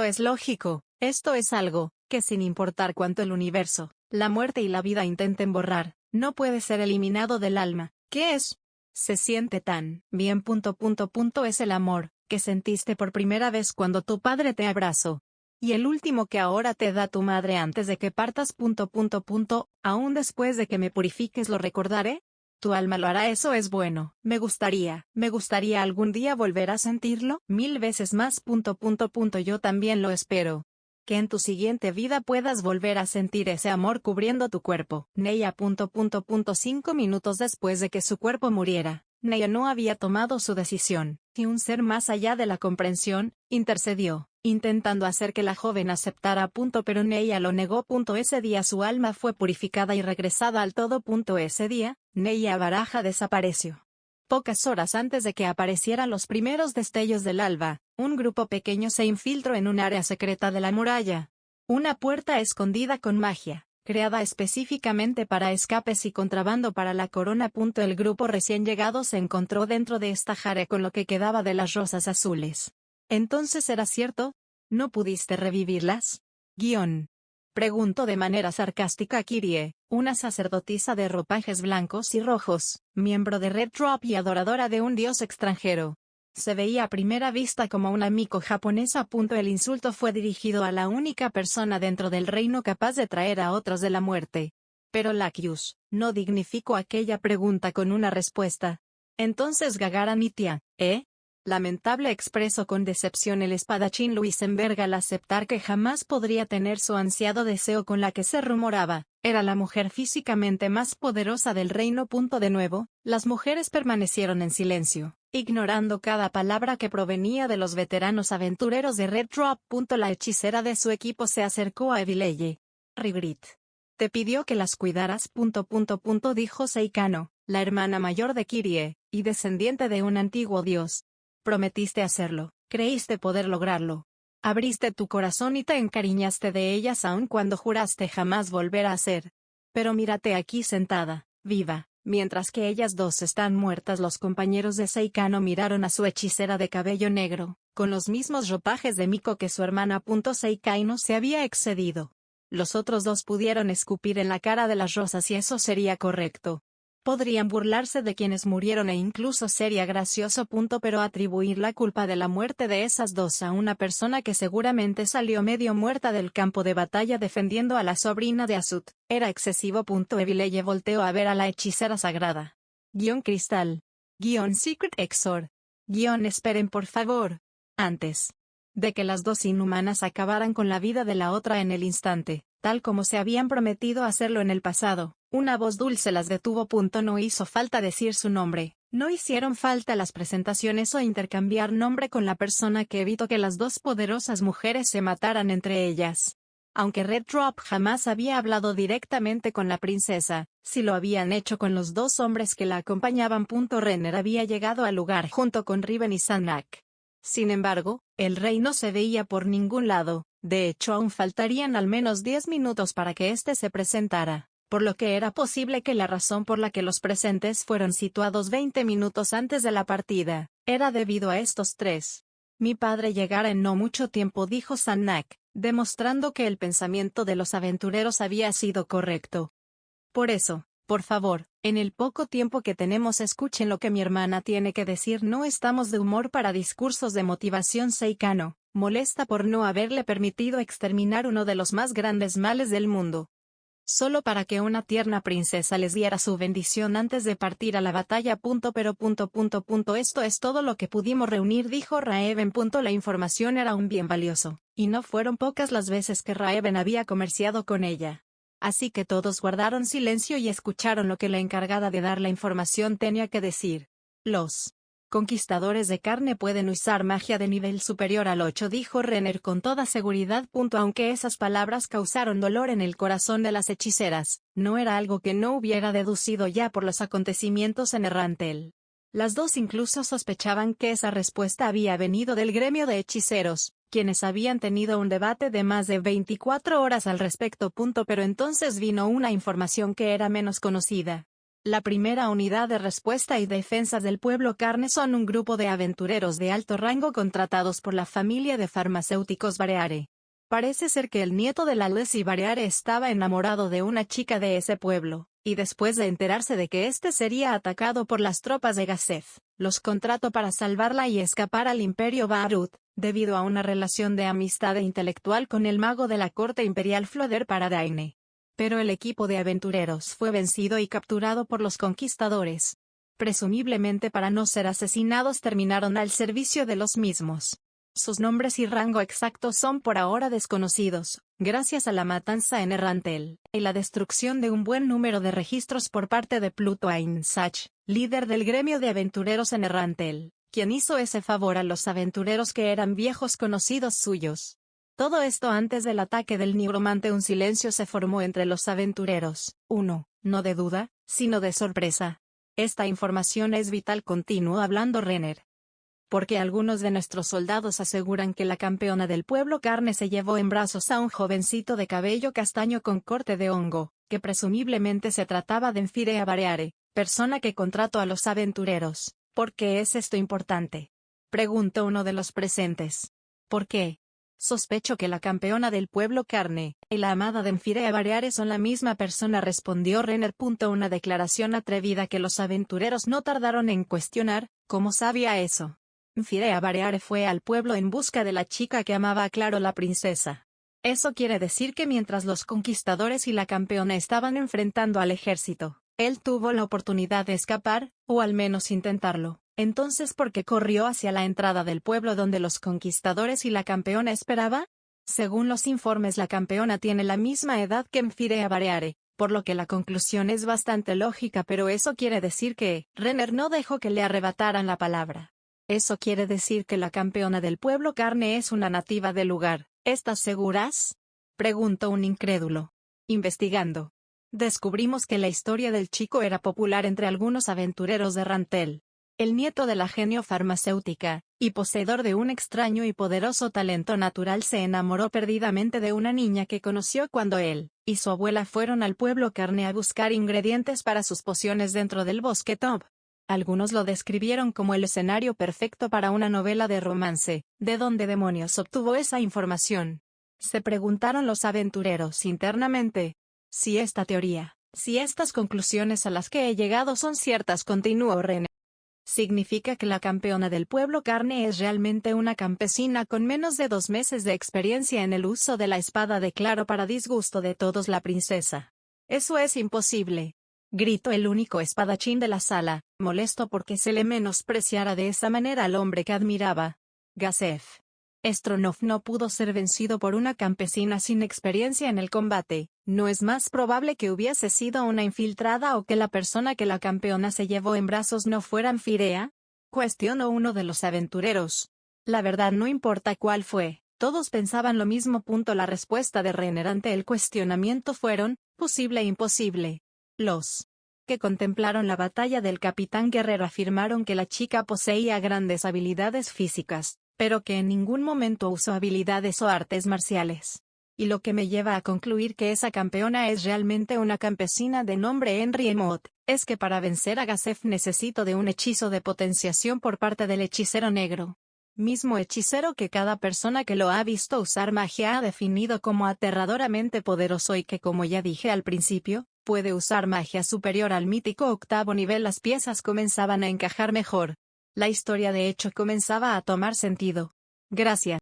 Es lógico, esto es algo que sin importar cuánto el universo, la muerte y la vida intenten borrar, no puede ser eliminado del alma. ¿Qué es? Se siente tan bien. Es el amor que sentiste por primera vez cuando tu padre te abrazó. Y el último que ahora te da tu madre antes de que partas. Aún después de que me purifiques lo recordaré. Tu alma lo hará. Eso es bueno. Me gustaría algún día volver a sentirlo 1000 veces más. Yo también lo espero. Que en tu siguiente vida puedas volver a sentir ese amor cubriendo tu cuerpo. Neya. 5 minutos después de que su cuerpo muriera, Neya no había tomado su decisión, y un ser más allá de la comprensión intercedió, intentando hacer que la joven aceptara. Pero Neya lo negó. Ese día su alma fue purificada y regresada al todo. Ese día, Neya Baraja desapareció. Pocas horas antes de que aparecieran los primeros destellos del alba, un grupo pequeño se infiltró en un área secreta de la muralla. Una puerta escondida con magia, creada específicamente para escapes y contrabando para la corona. El grupo recién llegado se encontró dentro de esta jarea con lo que quedaba de las rosas azules. ¿Entonces era cierto? ¿No pudiste revivirlas? Preguntó de manera sarcástica Kyrie, una sacerdotisa de ropajes blancos y rojos, miembro de Red Drop y adoradora de un dios extranjero. Se veía a primera vista como una miko japonesa. El insulto fue dirigido a la única persona dentro del reino capaz de traer a otros de la muerte. Pero Lakius no dignificó aquella pregunta con una respuesta. Entonces Gagara Nitya, Lamentable, expresó con decepción el espadachín Luisenberg al aceptar que jamás podría tener su ansiado deseo con la que se rumoraba. Era la mujer físicamente más poderosa del reino. De nuevo, las mujeres permanecieron en silencio, ignorando cada palabra que provenía de los veteranos aventureros de Red Drop. La hechicera de su equipo se acercó a Evileye. Rigrit. Te pidió que las cuidaras. Dijo Seikano, la hermana mayor de Kyrie, y descendiente de un antiguo dios. Prometiste hacerlo, creíste poder lograrlo. Abriste tu corazón y te encariñaste de ellas aun cuando juraste jamás volver a hacer. Pero mírate aquí sentada, viva, mientras que ellas dos están muertas. Los compañeros de Seikano miraron a su hechicera de cabello negro, con los mismos ropajes de Miko que su hermana. Seikano se había excedido. Los otros dos pudieron escupir en la cara de las rosas y eso sería correcto. Podrían burlarse de quienes murieron e incluso sería gracioso. Pero atribuir la culpa de la muerte de esas dos a una persona que seguramente salió medio muerta del campo de batalla defendiendo a la sobrina de Asut, era excesivo. Evileye volteó a ver a la hechicera sagrada. Cristal. Secret Exor. Esperen por favor. Antes de que las dos inhumanas acabaran con la vida de la otra en el instante, tal como se habían prometido hacerlo en el pasado, una voz dulce las detuvo. No hizo falta decir su nombre, no hicieron falta las presentaciones o intercambiar nombre con la persona que evitó que las dos poderosas mujeres se mataran entre ellas. Aunque Red Drop jamás había hablado directamente con la princesa, sí lo habían hecho con los dos hombres que la acompañaban. Renner había llegado al lugar junto con Riven y Sanak. Sin embargo, el rey no se veía por ningún lado. De hecho, aún faltarían al menos 10 minutos para que éste se presentara, por lo que era posible que la razón por la que los presentes fueron situados 20 minutos antes de la partida, era debido a estos tres. Mi padre llegara en no mucho tiempo, dijo Sanak, demostrando que el pensamiento de los aventureros había sido correcto. Por eso, por favor, en el poco tiempo que tenemos escuchen lo que mi hermana tiene que decir. No estamos de humor para discursos de motivación. Seikano, molesta por no haberle permitido exterminar uno de los más grandes males del mundo. Solo para que una tierna princesa les diera su bendición antes de partir a la batalla. Esto es todo lo que pudimos reunir, dijo Raeven. La información era un bien valioso, y no fueron pocas las veces que Raeven había comerciado con ella. Así que todos guardaron silencio y escucharon lo que la encargada de dar la información tenía que decir. Los conquistadores de carne pueden usar magia de nivel superior al 8, dijo Renner con toda seguridad. Aunque esas palabras causaron dolor en el corazón de las hechiceras, no era algo que no hubiera deducido ya por los acontecimientos en Errantel. Las dos incluso sospechaban que esa respuesta había venido del gremio de hechiceros, quienes habían tenido un debate de más de 24 horas al respecto. Pero entonces vino una información que era menos conocida. La primera unidad de respuesta y defensa del pueblo carne son un grupo de aventureros de alto rango contratados por la familia de farmacéuticos Bareare. Parece ser que el nieto de la Leslie Bareare estaba enamorado de una chica de ese pueblo, y después de enterarse de que éste sería atacado por las tropas de Gasef, los contrató para salvarla y escapar al Imperio Baarut, debido a una relación de amistad e intelectual con el mago de la corte imperial Floder Paradaine. Pero el equipo de aventureros fue vencido y capturado por los conquistadores. Presumiblemente para no ser asesinados terminaron al servicio de los mismos. Sus nombres y rango exacto son por ahora desconocidos, gracias a la matanza en Errantel, y la destrucción de un buen número de registros por parte de Pluto Ainsach, líder del gremio de aventureros en Errantel, quien hizo ese favor a los aventureros que eran viejos conocidos suyos. Todo esto antes del ataque del nigromante. Un silencio se formó entre los aventureros, no de duda, sino de sorpresa. Esta información es vital, continuó hablando Renner. Porque algunos de nuestros soldados aseguran que la campeona del pueblo carne se llevó en brazos a un jovencito de cabello castaño con corte de hongo, que presumiblemente se trataba de Enfirea Bareare, persona que contrató a los aventureros. ¿Por qué es esto importante?, preguntó uno de los presentes. ¿Por qué? Sospecho que la campeona del pueblo carne y la amada de Enfirea Bareare son la misma persona, respondió Renner. Una declaración atrevida que los aventureros no tardaron en cuestionar. ¿Cómo sabía eso? Enfirea Bareare fue al pueblo en busca de la chica que amaba a Claro, la princesa. Eso quiere decir que mientras los conquistadores y la campeona estaban enfrentando al ejército, él tuvo la oportunidad de escapar, o al menos intentarlo. Entonces, ¿por qué corrió hacia la entrada del pueblo donde los conquistadores y la campeona esperaba? Según los informes, la campeona tiene la misma edad que Enfirea Bareare, por lo que la conclusión es bastante lógica. Pero eso quiere decir que Renner no dejó que le arrebataran la palabra. Eso quiere decir que la campeona del pueblo carne es una nativa del lugar. ¿Estás seguras?, preguntó un incrédulo. Investigando, descubrimos que la historia del chico era popular entre algunos aventureros de Rantel. El nieto de la genio farmacéutica, y poseedor de un extraño y poderoso talento natural, se enamoró perdidamente de una niña que conoció cuando él y su abuela fueron al pueblo carne a buscar ingredientes para sus pociones dentro del bosque Top. Algunos lo describieron como el escenario perfecto para una novela de romance. ¿De dónde demonios obtuvo esa información?, se preguntaron los aventureros internamente. Si esta teoría, si estas conclusiones a las que he llegado son ciertas, continuó René, significa que la campeona del pueblo carne es realmente una campesina con menos de 2 meses de experiencia en el uso de la espada de Claro, para disgusto de todos la princesa. Eso es imposible, gritó el único espadachín de la sala, molesto porque se le menospreciara de esa manera al hombre que admiraba. Gasef Stronov no pudo ser vencido por una campesina sin experiencia en el combate. ¿No es más probable que hubiese sido una infiltrada o que la persona que la campeona se llevó en brazos no fuera Enfirea?, cuestionó uno de los aventureros. La verdad, no importa cuál fue, todos pensaban lo mismo. La respuesta de Renner ante el cuestionamiento fueron: posible e imposible. Los que contemplaron la batalla del Capitán Guerrero afirmaron que la chica poseía grandes habilidades físicas, pero que en ningún momento usó habilidades o artes marciales. Y lo que me lleva a concluir que esa campeona es realmente una campesina de nombre Henry Mott, es que para vencer a Gazef necesito de un hechizo de potenciación por parte del hechicero negro. Mismo hechicero que cada persona que lo ha visto usar magia ha definido como aterradoramente poderoso y que, como ya dije al principio, puede usar magia superior al mítico octavo nivel. Las piezas comenzaban a encajar mejor. La historia de hecho comenzaba a tomar sentido. Gracias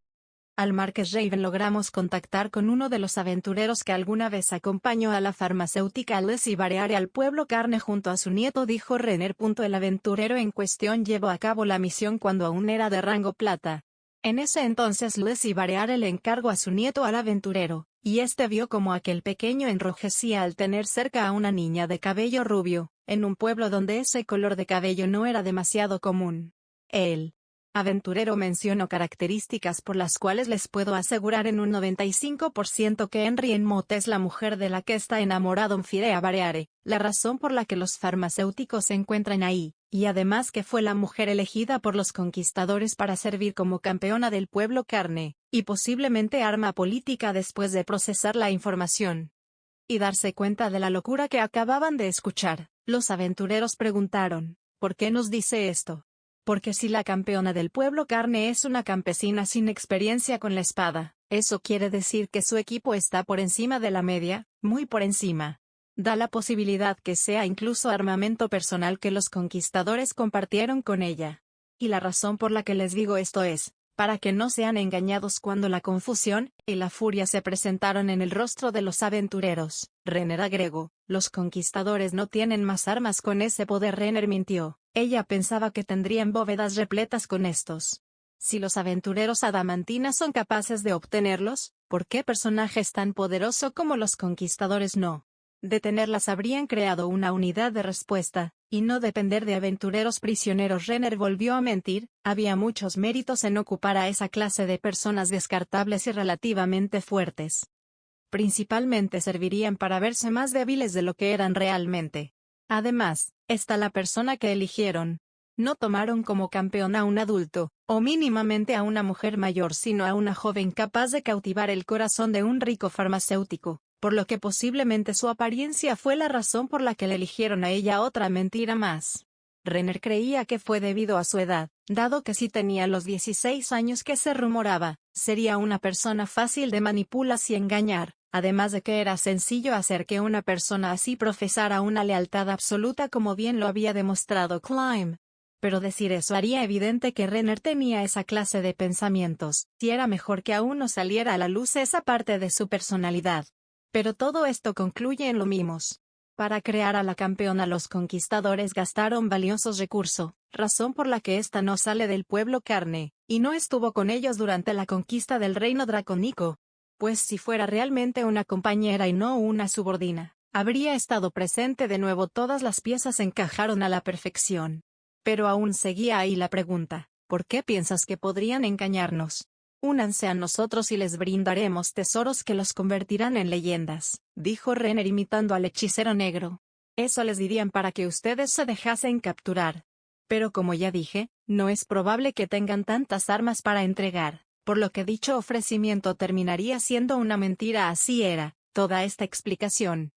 al Marqués Raven logramos contactar con uno de los aventureros que alguna vez acompañó a la farmacéutica Leslie Bareare al pueblo Carne junto a su nieto, dijo Renner. El aventurero en cuestión llevó a cabo la misión cuando aún era de rango plata. En ese entonces Leslie Bareare le encargó a su nieto al aventurero, y este vio como aquel pequeño enrojecía al tener cerca a una niña de cabello rubio, en un pueblo donde ese color de cabello no era demasiado común. El aventurero mencionó características por las cuales les puedo asegurar en un 95% que Henry Mott es la mujer de la que está enamorado Firea Bareare, la razón por la que los farmacéuticos se encuentran ahí, y además que fue la mujer elegida por los conquistadores para servir como campeona del pueblo Carne, y posiblemente arma política después de procesar la información y darse cuenta de la locura que acababan de escuchar. Los aventureros preguntaron, ¿por qué nos dice esto? Porque si la campeona del pueblo Carne es una campesina sin experiencia con la espada, eso quiere decir que su equipo está por encima de la media, muy por encima. Da la posibilidad que sea incluso armamento personal que los conquistadores compartieron con ella. Y la razón por la que les digo esto es, para que no sean engañados cuando la confusión y la furia se presentaron en el rostro de los aventureros. Renner agregó, los conquistadores no tienen más armas con ese poder. Renner mintió, ella pensaba que tendrían bóvedas repletas con estos. Si los aventureros adamantinas son capaces de obtenerlos, ¿por qué personajes tan poderoso como los conquistadores no? Detenerlas habrían creado una unidad de respuesta, y no depender de aventureros prisioneros. Renner volvió a mentir, había muchos méritos en ocupar a esa clase de personas descartables y relativamente fuertes. Principalmente servirían para verse más débiles de lo que eran realmente. Además, está la persona que eligieron. No tomaron como campeón a un adulto, o mínimamente a una mujer mayor, sino a una joven capaz de cautivar el corazón de un rico farmacéutico, por lo que posiblemente su apariencia fue la razón por la que le eligieron a ella. Otra mentira más. Renner creía que fue debido a su edad, dado que si tenía los 16 años que se rumoraba, sería una persona fácil de manipular y engañar, además de que era sencillo hacer que una persona así profesara una lealtad absoluta como bien lo había demostrado Climb. Pero decir eso haría evidente que Renner tenía esa clase de pensamientos, y era mejor que aún no saliera a la luz esa parte de su personalidad. Pero todo esto concluye en lo mismos. Para crear a la campeona los conquistadores gastaron valiosos recursos, razón por la que ésta no sale del pueblo Carne, y no estuvo con ellos durante la conquista del reino dracónico. Pues si fuera realmente una compañera y no una subordina, habría estado presente de nuevo. Todas las piezas encajaron a la perfección. Pero aún seguía ahí la pregunta, ¿por qué piensas que podrían engañarnos? Únanse a nosotros y les brindaremos tesoros que los convertirán en leyendas, dijo Renner imitando al hechicero negro. Eso les dirían para que ustedes se dejasen capturar. Pero como ya dije, no es probable que tengan tantas armas para entregar, por lo que dicho ofrecimiento terminaría siendo una mentira. Así era, toda esta explicación.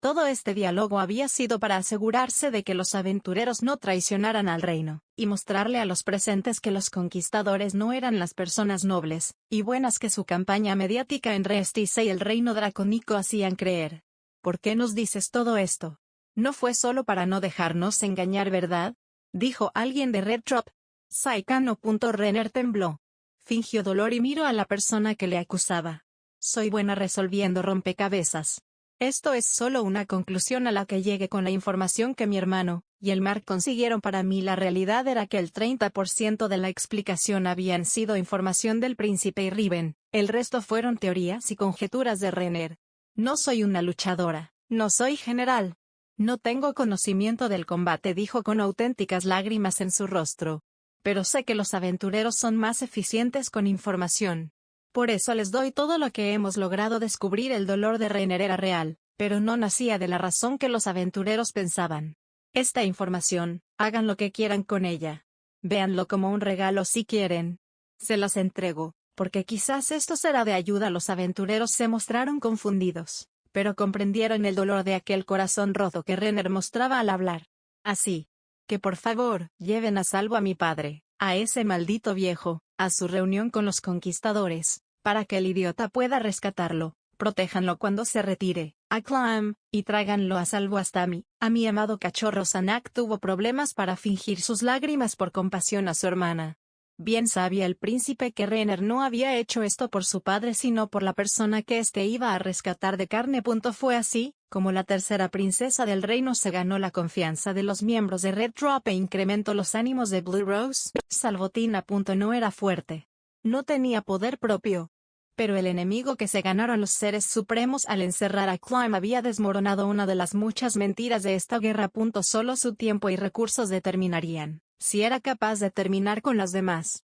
Todo este diálogo había sido para asegurarse de que los aventureros no traicionaran al reino, y mostrarle a los presentes que los conquistadores no eran las personas nobles y buenas que su campaña mediática en Restice y el reino dracónico hacían creer. ¿Por qué nos dices todo esto? No fue solo para no dejarnos engañar, ¿verdad? Dijo alguien de Red Trop. Saikano. Renner tembló. Fingió dolor y miró a la persona que le acusaba. Soy buena resolviendo rompecabezas. Esto es solo una conclusión a la que llegué con la información que mi hermano y el Mark consiguieron para mí. La realidad era que el 30% de la explicación habían sido información del príncipe y Riven, el resto fueron teorías y conjeturas de Renner. No soy una luchadora, no soy general. No tengo conocimiento del combate, dijo con auténticas lágrimas en su rostro. Pero sé que los aventureros son más eficientes con información. Por eso les doy todo lo que hemos logrado descubrir. El dolor de Renner era real, pero no nacía de la razón que los aventureros pensaban. Esta información, hagan lo que quieran con ella. Véanlo como un regalo si quieren. Se los entrego, porque quizás esto será de ayuda. Los aventureros se mostraron confundidos, pero comprendieron el dolor de aquel corazón roto que Renner mostraba al hablar. Así que por favor, lleven a salvo a mi padre, a ese maldito viejo, a su reunión con los conquistadores, para que el idiota pueda rescatarlo. Protéjanlo cuando se retire, a Clam, y tráiganlo a salvo hasta a mi amado cachorro. Sanak tuvo problemas para fingir sus lágrimas por compasión a su hermana. Bien sabía el príncipe que Renner no había hecho esto por su padre sino por la persona que éste iba a rescatar de carne. Fue así como la tercera princesa del reino se ganó la confianza de los miembros de Red Drop e incrementó los ánimos de Blue Rose. Salvotina. No era fuerte. No tenía poder propio. Pero el enemigo que se ganaron los seres supremos al encerrar a Climb había desmoronado una de las muchas mentiras de esta guerra. Solo su tiempo y recursos determinarían si era capaz de terminar con las demás.